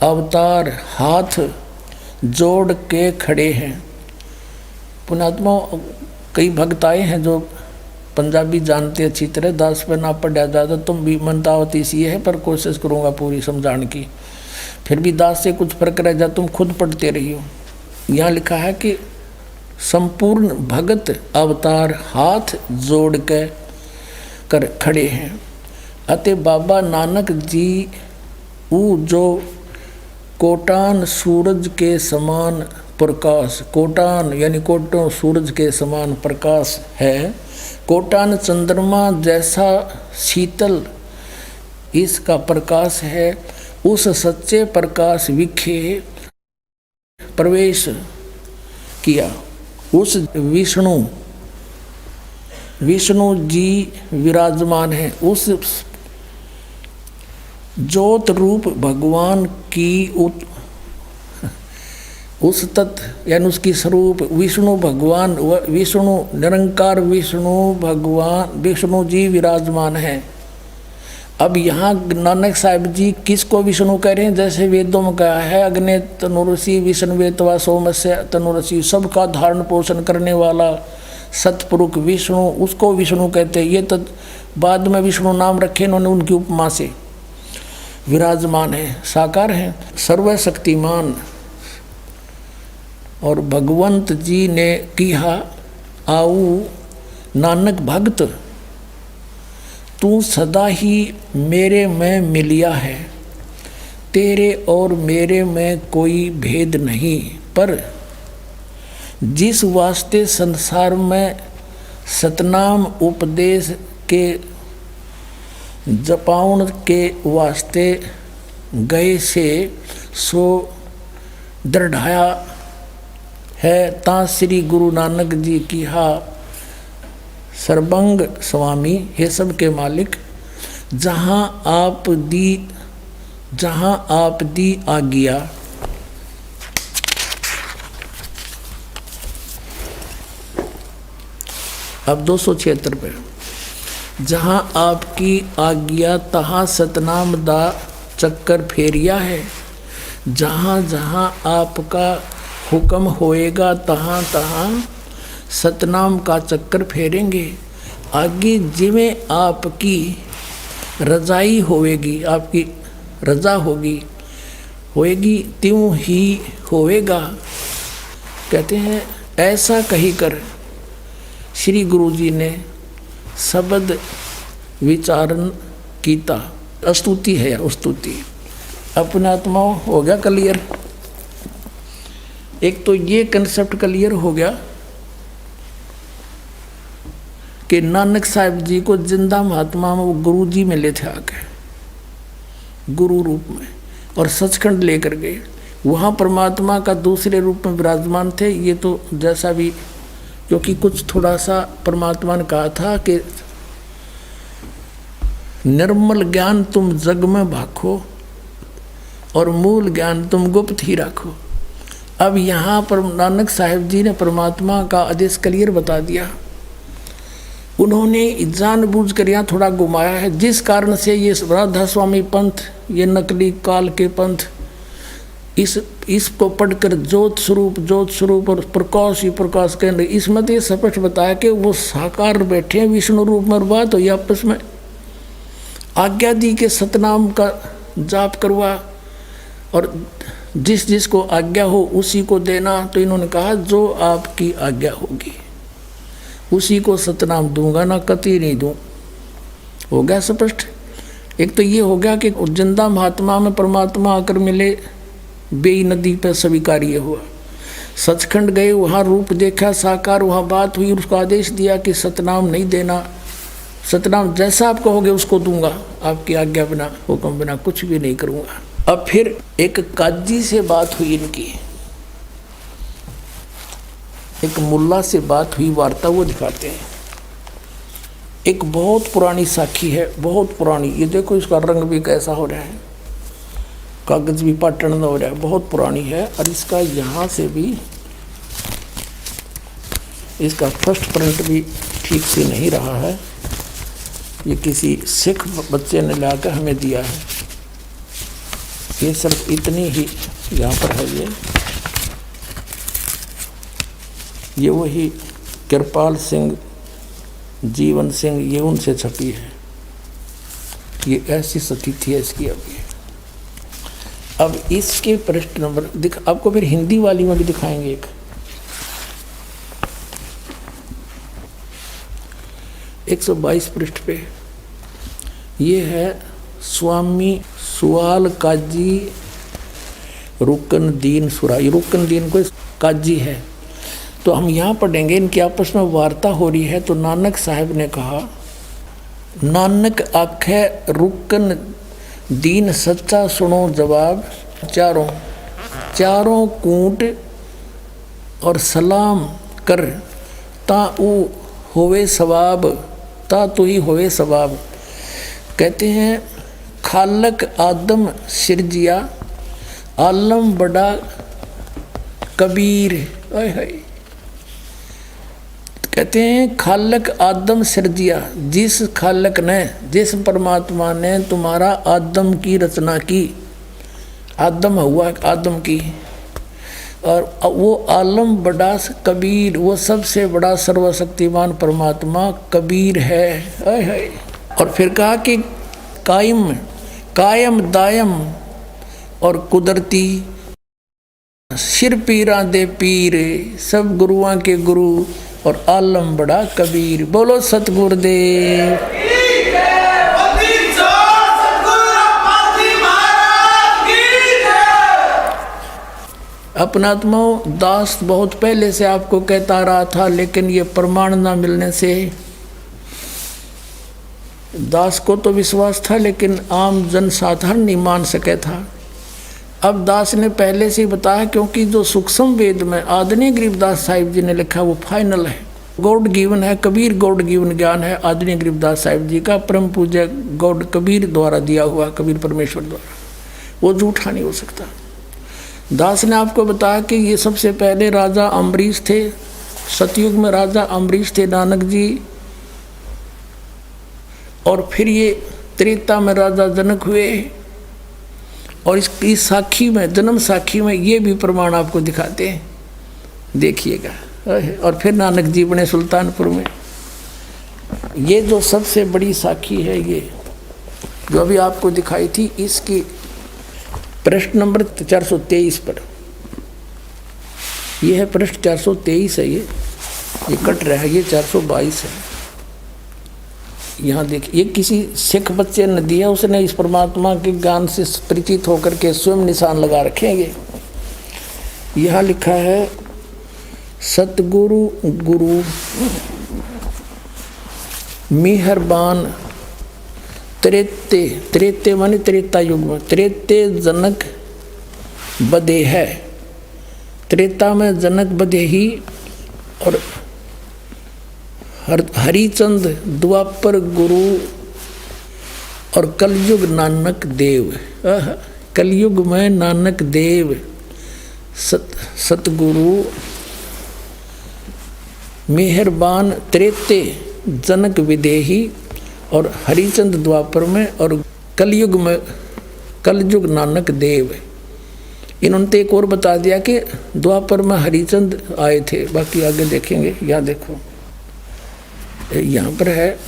Speaker 2: अवतार, हाथ जोड़ के खड़े हैं। पुण्यात्मा कई भक्त आए हैं जो पंजाबी जानते अच्छी तरह, दास पे ना पढ़ा ज़्यादा, तुम भी मनतावत इसी है, पर कोशिश करूँगा पूरी समझाने की। फिर भी दास से कुछ फर्क रह जा, तुम खुद पढ़ते रही हो। यहाँ लिखा है कि संपूर्ण भगत अवतार हाथ जोड़ के कर खड़े हैं, अते बाबा नानक जी ऊ जो कोटान सूरज के समान प्रकाश, कोटान यानी कोटों सूरज के समान प्रकाश है, कोटान चंद्रमा जैसा शीतल इसका प्रकाश है, उस सच्चे प्रकाश विखे प्रवेश किया। उस विष्णु जी विराजमान है, उस ज्योत रूप भगवान की उस तत्व यानी उसकी स्वरूप विष्णु भगवान, विष्णु निरंकार विष्णु भगवान विष्णु जी विराजमान है। अब यहाँ नानक साहिब जी किसको विष्णु कह रहे हैं? जैसे वेदों में कहा है अग्नि तनुरसी विष्णुवेतवा सोमस्य तनुरसी, सबका धारण पोषण करने वाला सतपुरुष विष्णु, उसको विष्णु कहते हैं। ये तो बाद में विष्णु नाम रखे इन्होंने उनकी उपमा से। विराजमान है, साकार है, सर्वशक्तिमान। और भगवंत जी ने किया आऊ नानक भक्त, तू सदा ही मेरे में मिलिया है, तेरे और मेरे में कोई भेद नहीं। पर जिस वास्ते संसार में सतनाम उपदेश के जपाउन के वास्ते गए से सो दृढ़ाया है, ता श्री गुरु नानक जी की हा सर्वंग स्वामी, हे सब के मालिक, जहाँ आप दी आज्ञा, अब 276 पे जहाँ आपकी आज्ञा तहाँ सतनाम दा चक्कर फेरिया है। जहाँ जहाँ आपका हुक्म होएगा तहाँ तहाँ सतनाम का चक्कर फेरेंगे। आगे जिमें आपकी रजाई होएगी, आपकी रजा होएगी त्यों ही होएगा। कहते हैं ऐसा कही कर श्री गुरु जी ने शब्द विचारण कीता। स्तुति है यार, स्तुति। अपने आत्माओं हो गया क्लियर। एक तो ये कंसेप्ट क्लियर हो गया कि नानक साहब जी को जिंदा महात्मा में वो गुरु जी में ले थे आके, गुरु रूप में, और सचखंड लेकर गए। वहाँ परमात्मा का दूसरे रूप में विराजमान थे। ये तो जैसा भी, क्योंकि कुछ थोड़ा सा परमात्मा ने कहा था कि निर्मल ज्ञान तुम जग में भाखो और मूल ज्ञान तुम गुप्त ही रखो। अब यहाँ पर नानक साहिब जी ने परमात्मा का आदेश क्लियर बता दिया। उन्होंने जानबूझ कर यहाँ थोड़ा घुमाया है, जिस कारण से ये राधा स्वामी पंथ, ये नकली काल के पंथ, इसको पढ़कर ज्योत स्वरूप और प्रकाश ही प्रकाश केंद्र, इसमें तो ये स्पष्ट बताया कि वो साकार बैठे हैं विष्णु रूप में, और बात हुई आपस में आज्ञा दी के सतनाम का जाप करवा और जिस जिसको आज्ञा हो उसी को देना। तो इन्होंने कहा जो आपकी आज्ञा होगी उसी को सतनाम दूंगा, ना कति नहीं दूं। हो गया स्पष्ट। एक तो ये हो गया कि जिंदा महात्मा में परमात्मा आकर मिले, बेई नदी पर स्वीकार्य हुआ। सचखंड गए, वहाँ रूप देखा साकार, वहाँ बात हुई, उसको आदेश दिया कि सतनाम नहीं देना, सतनाम जैसा आप कहोगे उसको दूंगा, आपकी आज्ञा बिना, हुक्म बिना कुछ भी नहीं करूँगा। अब फिर एक काजी से बात हुई इनकी, एक मुल्ला से बात हुई, वार्ता वो दिखाते हैं। एक बहुत पुरानी साखी है, बहुत पुरानी। ये देखो इसका रंग भी कैसा हो रहा है, कागज भी पाटन हो रहा है, बहुत पुरानी है। और इसका यहाँ से भी इसका फर्स्ट प्रिंट भी ठीक से नहीं रहा है। ये किसी सिख बच्चे ने लाकर हमें दिया है। ये सिर्फ इतनी ही यहाँ पर है। ये वही कृपाल सिंह, जीवन सिंह, ये उनसे छपी है। ये ऐसी स्थिति है इसकी। अब इसके पृष्ठ नंबर आपको फिर हिंदी वाली में भी दिखाएंगे। एक 122 पृष्ठ पे ये है स्वामी सुआल काजी रुकन दीन सुराई। रुकन दीन को काजी है। तो हम यहाँ पढ़ेंगे, इनकी आपस में वार्ता हो रही है। तो नानक साहब ने कहा, नानक आखे रुकन दीन सच्चा सुनो जवाब, चारों कूट और सलाम कर, ता ऊ होवे सवाब, ता तू ही होवे सवाब। कहते हैं खालक आदम सिरजिया, आलम बड़ा कबीर। कहते हैं खालक आदम सिरजिया, जिस खालक ने, जिस परमात्मा ने तुम्हारा आदम की रचना की, आदम हुआ आदम की, और वो आलम बड़ा कबीर, वो सबसे बड़ा सर्वशक्तिमान परमात्मा कबीर है। और फिर कहा कि कायम दायम और कुदरती, सिर पीरा दे पीर, सब गुरुआं के गुरु और आलम बड़ा कबीर। बोलो सतगुरुदेव। अपनात्माओं, दास बहुत पहले से आपको कहता रहा था, लेकिन ये प्रमाण ना मिलने से दास को तो विश्वास था, लेकिन आम जनसाधारण नहीं मान सके था। अब दास ने पहले से ही बताया, क्योंकि जो सूक्ष्म वेद में आदरणीय गरीबदास साहिब जी ने लिखा वो फाइनल है, गॉड गिवन है। कबीर गॉड गिवन ज्ञान है आदरणीय गरीबदास साहिब जी का, परम पूज्य गॉड कबीर द्वारा दिया हुआ, कबीर परमेश्वर द्वारा, वो झूठा नहीं हो सकता। दास ने आपको बताया कि ये सबसे पहले राजा अम्बरीश थे, सतयुग में राजा अम्बरीश थे। नानक जी और फिर ये त्रेता में राजा जनक हुए, और इसकी साखी में, जन्म साखी में ये भी प्रमाण आपको दिखाते हैं, देखिएगा। और फिर नानक जी बने सुल्तानपुर में। ये जो सबसे बड़ी साखी है, ये जो अभी आपको दिखाई थी, इसकी पृष्ठ नंबर 423 पर, ये है पृष्ठ 423 है, ये कट रहा है, ये 422 है। यहाँ देखिए, ये किसी सिख बच्चे ने दिया, उसने इस परमात्मा के ज्ञान से परिचित होकर के स्वयं निशान लगा रखेंगे। यहाँ लिखा है सतगुरु गुरु मेहरबान त्रेते, त्रेते माने त्रेता युग में, त्रेते जनक बदे है, त्रेता में जनक बदे ही, और हरिचंद द्वापर गुरु, और कलयुग नानक देव। कलयुग में नानक देव सतगुरु मेहरबान त्रेते जनक विदेही, और हरिचंद द्वापर में, और कलयुग में कलयुग नानक देव। इन्होंने तो एक और बता दिया कि द्वापर में हरिचंद आए थे, बाकी आगे देखेंगे। यहाँ देखो, यहाँ पर है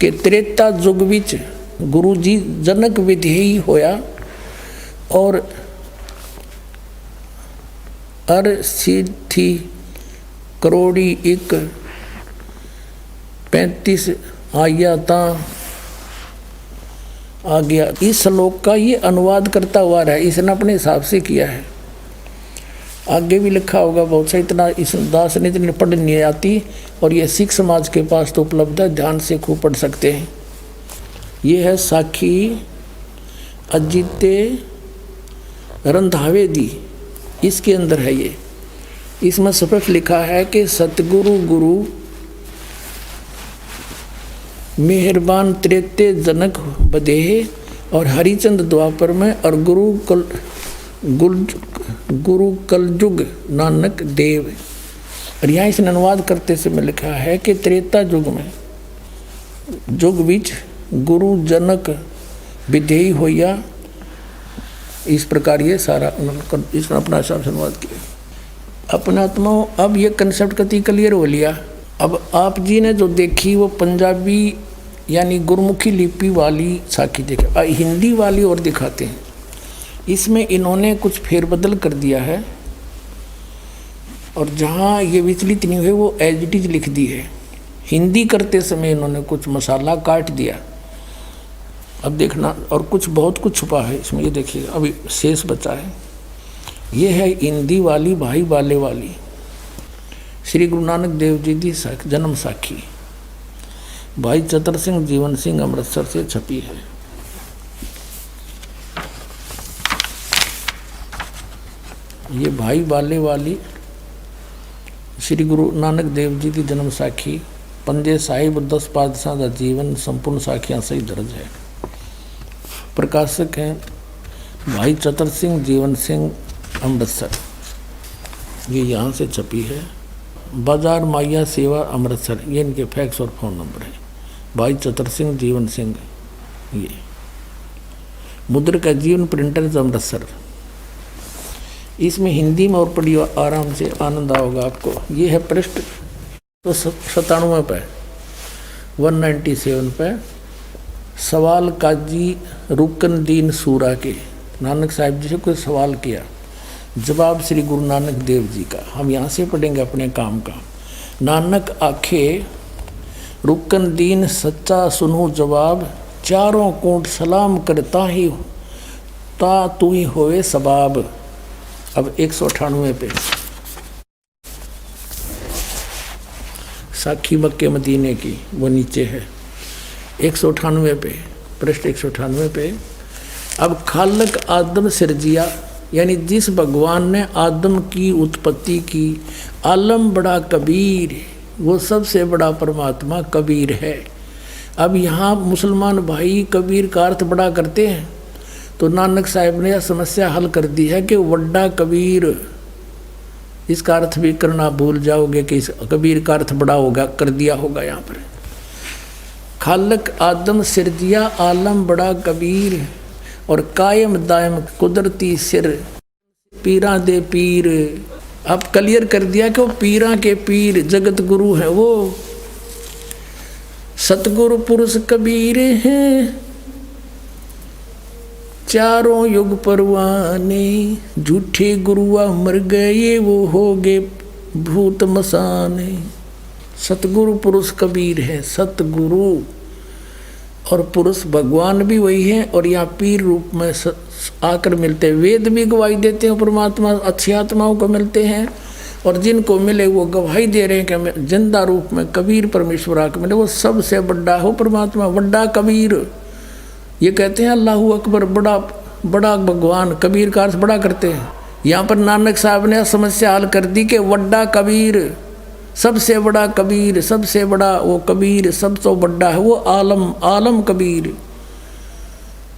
Speaker 2: कि त्रेता युग विच गुरु जी जनक विधेयी होया, और अर सिद्धि करोड़ी एक 35 आया ता आ गया। इस श्लोक का ये अनुवाद करता हुआ रहा, इसने अपने हिसाब से किया है। आगे भी लिखा होगा बहुत सा, इतना इस दास ने इतनी पढ़ नहीं आती, और ये सिख समाज के पास तो उपलब्ध है, ध्यान से खूब पढ़ सकते हैं। ये है साखी अजिते रंधावे दी, इसके अंदर है ये। इसमें स्पष्ट लिखा है कि सतगुरु गुरु मेहरबान त्रेते जनक बदेह, और हरिचंद द्वापर में, और गुरु कलयुग नानक देव। और यहाँ इसने अनुवाद करते समय लिखा है कि त्रेता युग में, युग बीच गुरु जनक विधेयी होया। इस प्रकार ये सारा इसने अपना हिसाब से अनुवाद किया। अपने आत्माओं, अब ये कंसेप्ट कति क्लियर हो लिया। अब आप जी ने जो देखी वो पंजाबी यानी गुरमुखी लिपि वाली साखी देखी, हिंदी वाली और दिखाते हैं। इसमें इन्होंने कुछ फेरबदल कर दिया है, और जहाँ ये विचलित नहीं हुए वो एज इट इज लिख दी है। हिंदी करते समय इन्होंने कुछ मसाला काट दिया, अब देखना, और कुछ बहुत कुछ छुपा है इसमें, ये देखिए अभी शेष बचा है। ये है हिंदी वाली, भाई बाले वाली, श्री गुरु नानक देव जी की जन्म साखी, भाई चतर सिंह जीवन सिंह अमृतसर से छपी है। ये भाई बाले वाली श्री गुरु नानक देव जी की जन्म साखी, पंजे साहिब 10 पातशाह का जीवन, संपूर्ण साखियाँ सही दर्ज है। प्रकाशक हैं भाई चतर सिंह जीवन सिंह अमृतसर, ये यहाँ से छपी है। बाजार माइया सेवा अमृतसर, ये इनके फैक्स और फ़ोन नंबर है। भाई चतर सिंह जीवन सिंह, ये मुद्र का जीवन प्रिंटर्स अमृतसर। इसमें हिंदी में और पढ़ी आराम से आनंद आओगा आपको। ये है पृष्ठ तो 97 पे, 197 पे, सवाल काजी रुकनदीन सूरा के, नानक साहिब जी से कोई सवाल किया, जवाब श्री गुरु नानक देव जी का। हम यहाँ से पढ़ेंगे अपने काम का। नानक आखे रुकनदीन सच्चा सुनू जवाब, चारों कोट सलाम करता ही ता तू ही होवे सबाब। अब 198 पे साखी मक्के मदीने की, वो नीचे है 198 पे, पृष्ठ 198 पे। अब खालक आदम सिरजिया, यानी जिस भगवान ने आदम की उत्पत्ति की, आलम बड़ा कबीर, वो सबसे बड़ा परमात्मा कबीर है। अब यहाँ मुसलमान भाई कबीर का अर्थ बड़ा करते हैं, तो नानक साहब ने यह समस्या हल कर दी है कि वड्डा कबीर, इसका अर्थ भी करना भूल जाओगे कि इस कबीर का अर्थ बड़ा होगा, कर दिया होगा यहाँ पर। खालक आदम सिरजिया आलम बड़ा कबीर, और कायम दायम कुदरती सिर पीरा दे पीर। अब क्लियर कर दिया कि वो पीरा के पीर जगत गुरु है, वो सतगुरु पुरुष कबीर हैं, चारों युग परवाने। झूठे गुरुआ मर गए वो हो गए भूत मसाने। सतगुरु पुरुष कबीर है, सतगुरु और पुरुष भगवान भी वही है, और यहाँ पीर रूप में आकर मिलते हैं। वेद भी गवाही देते हैं, परमात्मा अच्छी आत्माओं को मिलते हैं, और जिनको मिले वो गवाही दे रहे हैं कि जिंदा रूप में कबीर परमेश्वर आकर मिले। वो सबसे बड़ा हो परमात्मा, बड़ा कबीर। ये कहते हैं अल्लाहू अकबर, बड़ा बड़ा भगवान। कबीर का अर्थ बड़ा करते हैं। यहाँ पर नानक साहब ने समस्या हल कर दी कि वड्डा कबीर, सबसे बड़ा कबीर, सबसे बड़ा वो कबीर, सब तो बड़ा है वो आलम, आलम कबीर,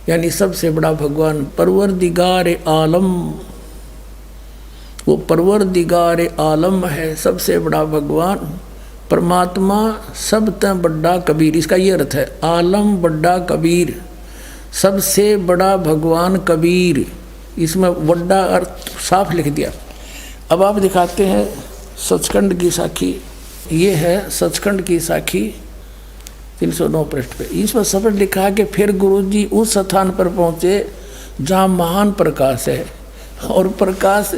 Speaker 2: यानी सबसे बड़ा भगवान परवरदिगार आलम। वो परवरदिगार आलम है, सबसे बड़ा भगवान परमात्मा, सब तक बड़ा कबीर। इसका ये अर्थ है, आलम बड़ा कबीर, सबसे बड़ा भगवान कबीर। इसमें बड़ा अर्थ साफ लिख दिया। अब आप दिखाते हैं सचखंड की साखी। ये है सचखंड की साखी 309 पृष्ठ पे। इसमें सफल लिखा है कि फिर गुरुजी उस स्थान पर पहुँचे जहाँ महान प्रकाश है, और प्रकाश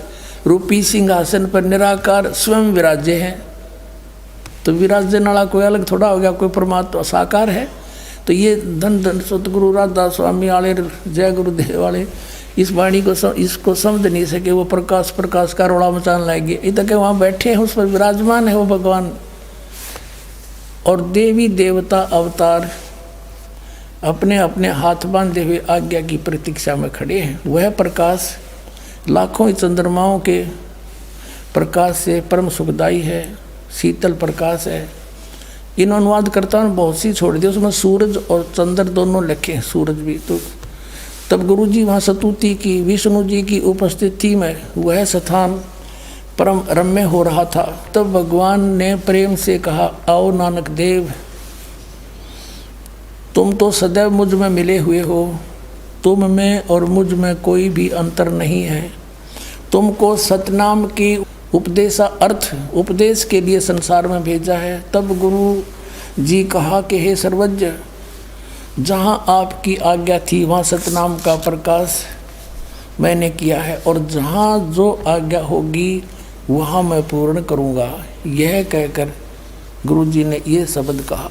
Speaker 2: रूपी सिंहासन पर निराकार स्वयं विराजे हैं। तो विराजने वाला कोई अलग थोड़ा हो गया, कोई परमात्मा साकार है। तो ये धन धन सतगुरु राधा स्वामी वाले, जय गुरुदेव वाले इस वाणी को इसको समझ नहीं सके। वो प्रकाश प्रकाश का रोड़ा मचान लाएंगे, इधर के वहाँ बैठे हैं, उस पर विराजमान है वो भगवान। और देवी देवता अवतार अपने अपने हाथ बांधे हुए आज्ञा की प्रतीक्षा में खड़े हैं। वह प्रकाश लाखों चंद्रमाओं के प्रकाश से परम सुखदायी है, शीतल प्रकाश है। इन अनुवादकर्ताओं ने बहुत सी छोड़ दी, उसमें सूरज और चंद्र दोनों लिखे, सूरज भी। तो तब गुरुजी वहाँ स्तुति की, विष्णु जी की उपस्थिति में वह स्थान परम रम्य हो रहा था। तब भगवान ने प्रेम से कहा, आओ नानक देव, तुम तो सदैव मुझ में मिले हुए हो, तुम में और मुझ में कोई भी अंतर नहीं है। तुमको सतनाम की उपदेश के लिए संसार में भेजा है। तब गुरु जी कहा कि हे सर्वज्ञ, जहाँ आपकी आज्ञा थी वहाँ सतनाम का प्रकाश मैंने किया है, और जहाँ जो आज्ञा होगी वहाँ मैं पूर्ण करूँगा। यह कहकर गुरु जी ने ये शब्द कहा।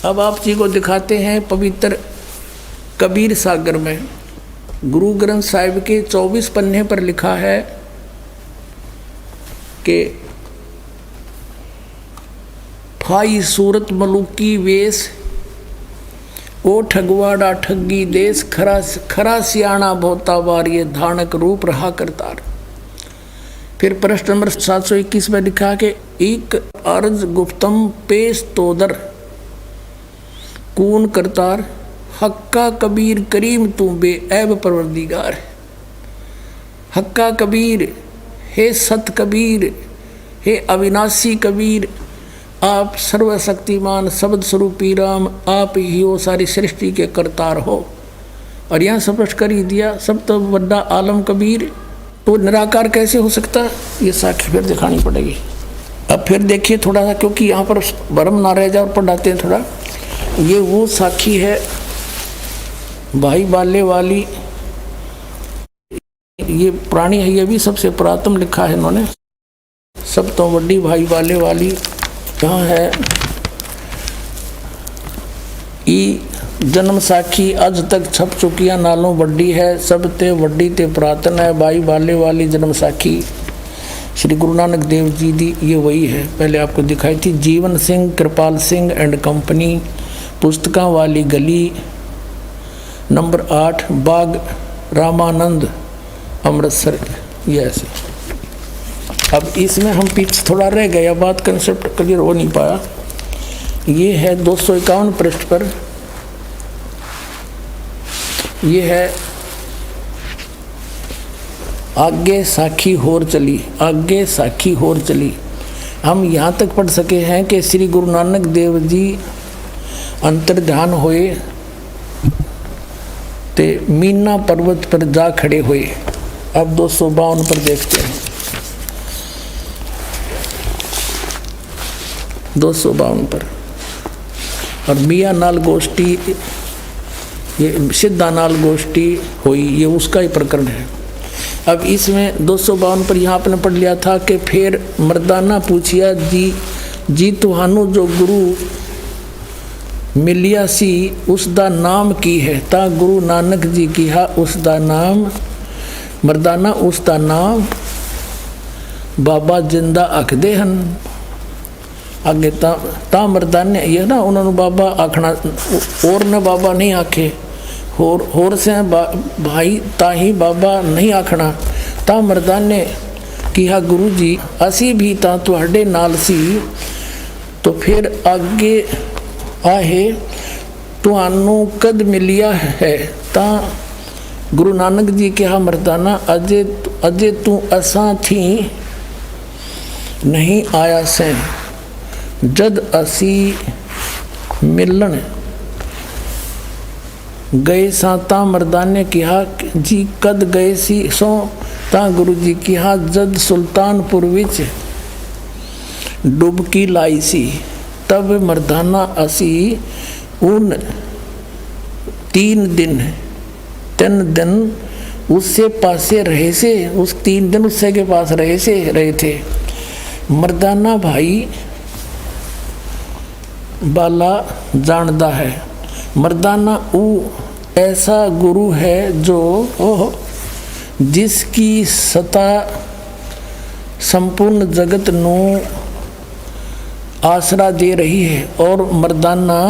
Speaker 2: अब आप जी को दिखाते हैं पवित्र कबीर सागर में गुरु ग्रंथ साहिब के 24 पन्ने पर लिखा है कि फाई सूरत मलुकी वेश, ओ ठगवाड़ा ठगी देश, खरा सियाणा भोता बार, ये धानक रूप रहा करतार। फिर प्रश्न नंबर 721 में लिखा कि एक अर्ज गुप्तम पेश तोदर कून करतार, हक्का कबीर करीम तू बे ऐब परवरदिगार। हक्का कबीर, हे सत कबीर, हे अविनाशी कबीर, आप सर्वशक्तिमान शब्द स्वरूपी राम, आप ही हो सारी सृष्टि के करतार हो। और यहाँ स्पष्ट कर ही दिया, सब तो बड़ा आलम कबीर, तो निराकार कैसे हो सकता है? ये साखी फिर दिखानी पड़ेगी। अब फिर देखिए थोड़ा सा, क्योंकि यहाँ पर भ्रम ना रह जाए और पढ़ाते हैं थोड़ा। ये वो साखी है भाई बाले वाली, ये पुरानी है, ये भी सबसे पुरातन लिखा है इन्होंने। सब तो बड़ी भाई बाले वाली यहाँ है। ई जन्म साखी अज तक छप चुकिया नालों बड़ी है, सब ते वड्डी ते पुरातन है। भाई बाले वाली जन्म साखी श्री गुरु नानक देव जी दी, ये वही है। पहले आपको दिखाई थी जीवन सिंह कृपाल सिंह एंड कंपनी, पुस्तकों वाली गली, नंबर 8, बाग रामानंद, अमृतसर। ये ऐसे। अब इसमें हम पीछे थोड़ा रह गया, बात कंसेप्ट क्लियर हो नहीं पाया। ये है 251 पृष्ठ पर, ये है आगे साखी होर चली, आगे साखी होर चली। हम यहाँ तक पढ़ सके हैं कि श्री गुरु नानक देव जी अंतर्ध्यान होए ते मीना पर्वत पर जा खड़े हुए। अब 252 पर देखते हैं। 252 पर और मियाँ नाल गोष्ठी, ये सिद्धा नाल गोष्ठी हुई, ये उसका ही प्रकरण है। अब इसमें 252 पर यहाँ आपने पढ़ लिया था कि फिर मर्दाना पूछिया जी तुहानू जो गुरु मिलिया सी उसका नाम की है। ता गुरु नानक जी किहा उसका नाम मर्दाना उसका नाम बाबा जिंदा आखदे हन। आगे ता मर्दाने ये ना उन्होंने बाबा आखना और ने बाबा नहीं आखे, होर से भाई ताही बाबा नहीं आखना। ता मर्दाने किहा गुरु जी असी भी ता तुहाडे नाल सी। तो फिर आगे आहे तुहानू कद मिलिया है। ता गुरु नानक जी कहा मर्दाना अजे तू असां थी नहीं आया से। जद असी मिलन गए सा ता मर्दाने कहा जी कद गए सी सो। ता गुरु जी कहा जद सुल्तानपुर विच डुबकी लाई सी। तब मर्दाना असी उन 3 दिन उससे पासे रहे से, उस 3 दिन उससे के पास रहे थे। मर्दाना भाई बाला जानदा है। मर्दाना वो ऐसा गुरु है जो जिसकी सत्ता संपूर्ण जगत नू आसरा दे रही है। और मर्दाना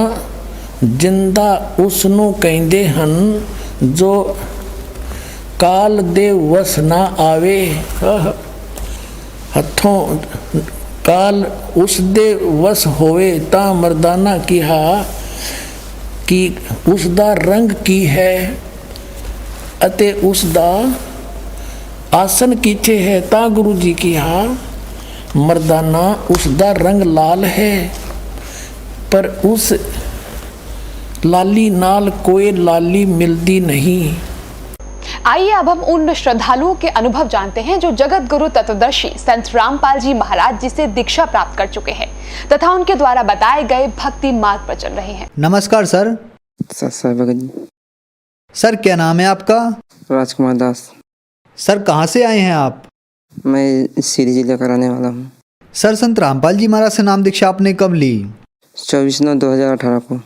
Speaker 2: जिंदा उसनू कहते हन जो काल दे वस ना आवे। हथों काल उस दे वस होवे। ता मर्दाना कहा कि उसदा रंग की है अते उसदा आसन कीचे है। ता गुरु जी कहा मर्दाना उसदा रंग लाल है, पर उस लाली नाल कोई लाली मिलती नहीं।
Speaker 3: आइए अब हम उन श्रद्धालुओं के अनुभव जानते हैं जो जगत गुरु तत्वदर्शी संत रामपाल जी महाराज जी से दीक्षा प्राप्त कर चुके हैं तथा उनके द्वारा बताए गए भक्ति मार्ग पर चल रहे हैं।
Speaker 4: नमस्कार सर। सर क्या नाम है आपका?
Speaker 5: राजकुमार दास।
Speaker 4: सर कहाँ से आए हैं आप?
Speaker 5: मैं सीरी जिले का रहने वाला हूँ।
Speaker 4: सर संत रामपाल जी महाराज से नाम दीक्षा आपने कब ली?
Speaker 5: 24/9/2018 को।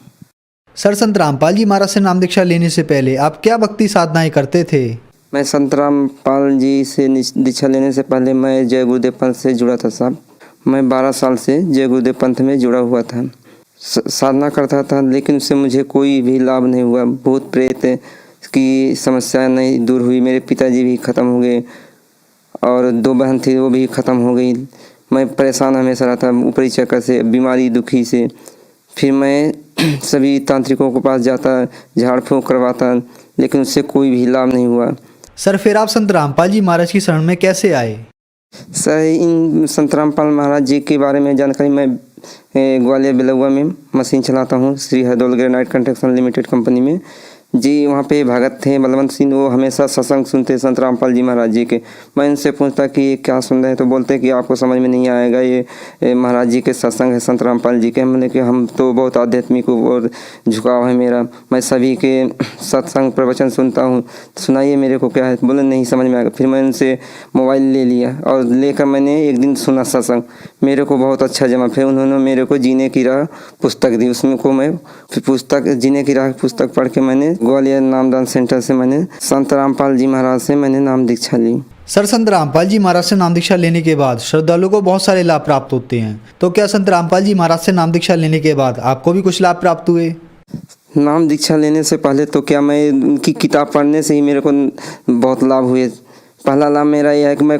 Speaker 4: सर संत रामपाल जी महाराज से नाम दीक्षा लेने से पहले आप क्या भक्ति साधनाएं करते थे?
Speaker 5: मैं संत रामपाल जी से दीक्षा लेने से पहले मैं जय गुरुदेव पंथ से जुड़ा था साहब। मैं 12 साल से जय गुरुदेव पंथ में जुड़ा हुआ था, साधना करता था, लेकिन उससे मुझे कोई भी लाभ नहीं हुआ। भूत प्रेत की समस्या नहीं दूर हुई। मेरे पिताजी भी ख़त्म हो गए और 2 बहन थी वो भी ख़त्म हो गई। मैं परेशान हमेशा रहता, ऊपरी चक्कर से, बीमारी दुखी से। फिर मैं सभी तांत्रिकों के पास जाता, झाड़ फूँक करवाता, लेकिन उससे कोई भी लाभ नहीं हुआ।
Speaker 4: सर फिर आप संत रामपाल जी महाराज की शरण में कैसे आए?
Speaker 5: सर इन संत रामपाल महाराज जी के बारे में जानकारी, मैं ग्वालियर बिलौआ में मशीन चलाता हूँ, Shri Hardaul granite construction limited company में जी। वहाँ पे भगत थे बलवंत सिंह, वो हमेशा सत्संग सुनते संत रामपाल जी महाराज जी के। मैं उनसे पूछता कि ये क्या सुन रहे हैं, तो बोलते कि आपको समझ में नहीं आएगा, ये महाराज जी के सत्संग है, संत रामपाल जी के। मैंने कि हम तो बहुत आध्यात्मिक और झुकाव है मेरा, मैं सभी के सत्संग प्रवचन सुनता हूँ, सुनाइए मेरे को क्या है। बोले नहीं समझ में आएगा। फिर मैंने उनसे मोबाइल ले लिया और लेकर मैंने एक दिन सुना सत्संग, मेरे को बहुत अच्छा जमा। फिर उन्होंने मेरे को जीने की राह पुस्तक दी, उसमें को मैं फिर पुस्तक जीने की राह पुस्तक पढ़ के मैंने ग्वालियर नामदान सेंटर से मैंने संत रामपाल जी महाराज से मैंने नाम दीक्षा ली।
Speaker 4: सर संत रामपाल जी महाराज से नाम दीक्षा लेने के बाद श्रद्धालुओं को बहुत सारे लाभ प्राप्त होते हैं, तो क्या संत रामपाल जी महाराज से नाम दीक्षा लेने के बाद आपको भी कुछ लाभ प्राप्त हुए?
Speaker 5: नाम दीक्षा लेने से पहले तो क्या मैं उनकी किताब पढ़ने से ही मेरे को बहुत लाभ हुए। पहला लाभ मेरा यह है कि मैं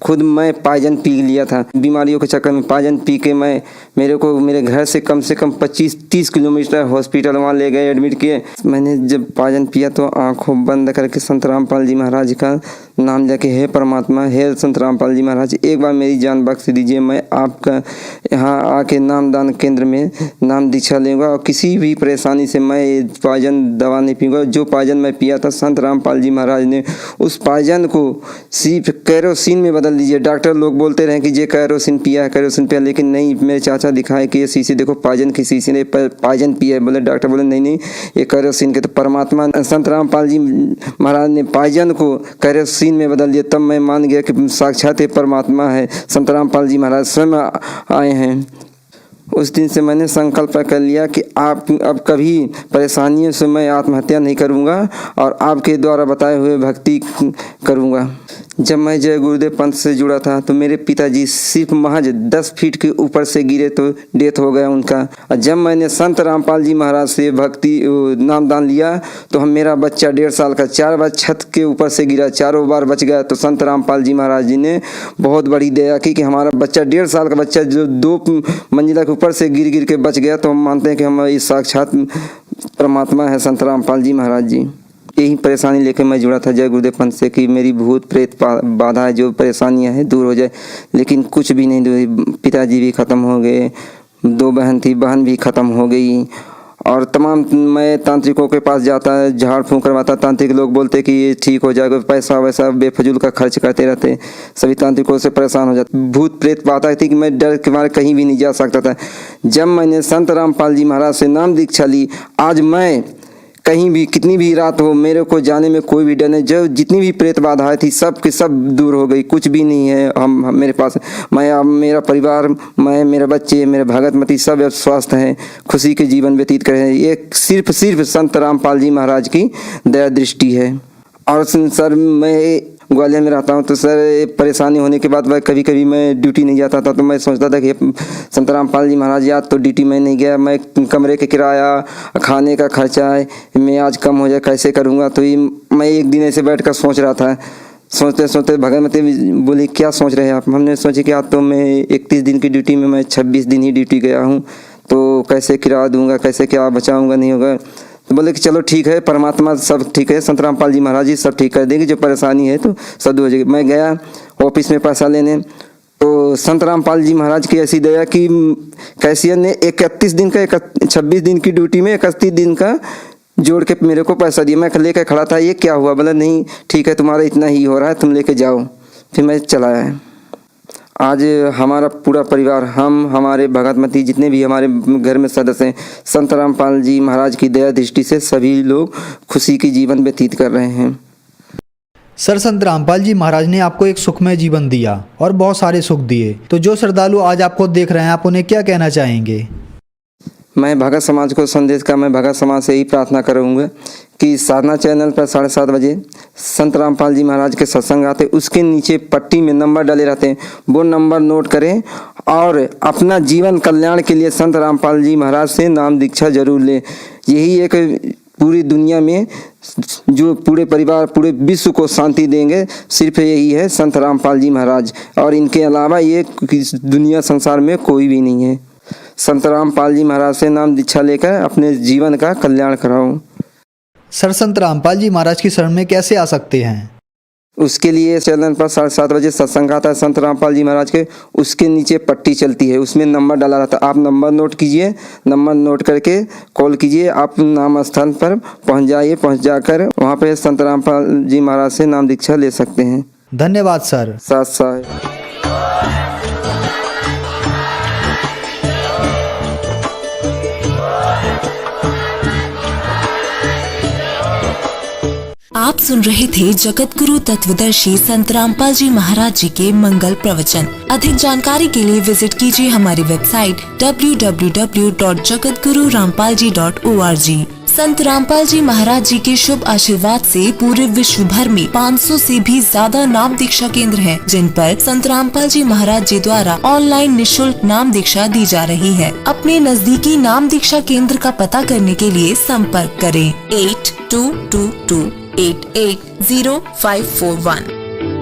Speaker 5: खुद मैं पायजन पी लिया था बीमारियों के चक्कर में। पायजन पी के मेरे को मेरे घर से कम 25-30 किलोमीटर हॉस्पिटल वहाँ ले गए, एडमिट किए। मैंने जब पायजन पिया तो आंखों बंद करके संत रामपाल जी महाराज का नाम लेके, हे परमात्मा, हे संत रामपाल जी महाराज, एक बार मेरी जान बख्श दीजिए, मैं आपका यहाँ आके नामदान केंद्र में नाम दीक्षा लूँगा और किसी भी परेशानी से मैं पॉइजन दवा नहीं पीऊँगा। जो पॉइजन मैं पिया था संत रामपाल जी महाराज ने उस पॉइजन को सिर्फ कैरोसिन में बदल दीजिए। डॉक्टर लोग बोलते रहे कि ये कैरोसिन पिया है, कैरोसिन पिया, लेकिन नहीं, मेरे चाचा दिखाए कि ये शीशी देखो पॉइजन की शीशी ने पॉइजन पिया है। बोले डॉक्टर बोले नहीं ये कैरोसिन के। तो परमात्मा संत रामपाल जी महाराज ने पॉइजन को कैरोसिन में बदल दिया। तब मैं मान गया कि साक्षात परमात्मा है, संत रामपाल जी महाराज स्वयं आए हैं। उस दिन से मैंने संकल्प कर लिया कि आप अब कभी परेशानियों से मैं आत्महत्या नहीं करूंगा और आपके द्वारा बताए हुए भक्ति करूंगा। जब मैं जय गुरुदेव पंथ से जुड़ा था तो मेरे पिताजी सिर्फ महज 10 फीट के ऊपर से गिरे तो डेथ हो गया उनका। और जब मैंने संत रामपाल जी महाराज से भक्ति नामदान लिया तो मेरा बच्चा 1.5 साल का 4 बार छत के ऊपर से गिरा, 4 बार बच गया। तो संत रामपाल जी महाराज जी ने बहुत बड़ी दया की कि हमारा बच्चा 1.5 साल का बच्चा जो 2 मंजिला के ऊपर से गिर के बच गया। तो हम मानते हैं कि हमारी साक्षात परमात्मा है संत रामपाल जी महाराज जी। यही परेशानी लेकर मैं जुड़ा था जय गुरुदेव पंथ से कि मेरी भूत प्रेत बाधा है, जो परेशानियां हैं दूर हो जाए, लेकिन कुछ भी नहीं दूर। पिताजी भी ख़त्म हो गए, 2 बहन थी, बहन भी ख़त्म हो गई। और तमाम मैं तांत्रिकों के पास जाता है, झाड़ फूंक करवाता, तांत्रिक लोग बोलते कि ये ठीक हो जाएगा, पैसा वैसा बेफजूल का खर्च करते रहते, सभी तांत्रिकों से परेशान हो जाते। भूत प्रेत बाधा थी कि मैं डर के मारे कहीं भी नहीं जा सकता था। जब मैंने संत रामपाल जी महाराज से नाम दीक्षा ली, आज मैं कहीं भी कितनी भी रात हो मेरे को जाने में कोई भी डर नहीं। जो जितनी भी प्रेत बाधाएं थी सब के सब दूर हो गई, कुछ भी नहीं है हम मेरे पास। मैं, मेरा परिवार, मैं, मेरे बच्चे, मेरे भगतमती सब स्वस्थ हैं, खुशी के जीवन व्यतीत कर रहे हैं। ये सिर्फ संत रामपाल जी महाराज की दया दृष्टि है। और सर मैं ग्वालियर में रहता हूँ तो सर परेशानी होने के बाद मैं कभी मैं ड्यूटी नहीं जाता था। तो मैं सोचता था कि संत रामपाल जी महाराज याद तो ड्यूटी में नहीं गया, मैं कमरे के किराया खाने का खर्चा है मैं आज कम हो जाए, कैसे करूँगा। तो ये मैं एक दिन ऐसे बैठ कर सोच रहा था, सोचते भगवती बोली क्या सोच रहे हैं आप। हमने सोचे कि आज तो मैं 31 दिन की ड्यूटी में मैं 26 दिन ही ड्यूटी गया हूँ, तो कैसे किराया दूंगा, कैसे क्या बचाऊँगा, नहीं होगा। तो बोले कि चलो ठीक है, परमात्मा सब ठीक है, संत रामपाल जी महाराज जी सब ठीक कर देंगे, जो परेशानी है तो सब दूर हो जाएगी। मैं गया ऑफिस में पैसा लेने, तो संत रामपाल जी महाराज की ऐसी दया कि कैशियर ने 31 दिन का 26 दिन की ड्यूटी में 31 दिन का जोड़ के मेरे को पैसा दिया। मैं लेकर खड़ा था, ये क्या हुआ? बोला नहीं ठीक है, तुम्हारा इतना ही हो रहा है, तुम लेके जाओ। फिर मैं चला आया। आज हमारा पूरा परिवार, हम, हमारे भगतमती, जितने भी हमारे घर में सदस्य हैं, संत रामपाल जी महाराज की दया दृष्टि से सभी लोग खुशी की जीवन व्यतीत कर रहे हैं।
Speaker 4: सर, संत रामपाल जी महाराज ने आपको एक सुखमय जीवन दिया और बहुत सारे सुख दिए, तो जो श्रद्धालु आज आपको देख रहे हैं आप उन्हें क्या कहना चाहेंगे?
Speaker 5: मैं भगत समाज को संदेश का मैं भगत समाज से ही प्रार्थना करूँगा कि साधना चैनल पर 7:30 बजे संत रामपाल जी महाराज के सत्संग आते, उसके नीचे पट्टी में नंबर डाले रहते हैं, वो नंबर नोट करें और अपना जीवन कल्याण के लिए संत रामपाल जी महाराज से नाम दीक्षा जरूर लें। यही एक पूरी दुनिया में जो पूरे परिवार, पूरे विश्व को शांति देंगे, सिर्फ यही है संत रामपाल जी महाराज, और इनके अलावा ये दुनिया संसार में कोई भी नहीं है। संत रामपाल जी महाराज से नाम दीक्षा लेकर अपने जीवन का कल्याण कराओ।
Speaker 4: सर, संत रामपाल जी महाराज की शरण में कैसे आ सकते हैं?
Speaker 5: उसके लिए चैनल पर 7:30 बजे सत्संग आता है संत रामपाल जी महाराज के, उसके नीचे पट्टी चलती है, उसमें नंबर डाला रहता है। आप नंबर नोट कीजिए, नंबर नोट करके कॉल कीजिए, आप नाम स्थान पर पहुंच जाइए, पहुंच जाकर वहाँ पे संत रामपाल जी महाराज से नाम दीक्षा ले सकते हैं।
Speaker 4: धन्यवाद सर।
Speaker 5: साथ
Speaker 6: आप सुन रहे थे जगत गुरु तत्वदर्शी संत रामपाल जी महाराज जी के मंगल प्रवचन। अधिक जानकारी के लिए विजिट कीजिए हमारी वेबसाइट www.jagatgururampalji.org। संत रामपाल जी महाराज जी के शुभ आशीर्वाद से पूरे विश्व भर में 500 से भी ज्यादा नाम दीक्षा केंद्र हैं, जिन पर संत रामपाल जी महाराज जी द्वारा ऑनलाइन निशुल्क नाम दीक्षा दी जा रही है। अपने नजदीकी नाम दीक्षा केंद्र का पता करने के लिए संपर्क करें 8222880541।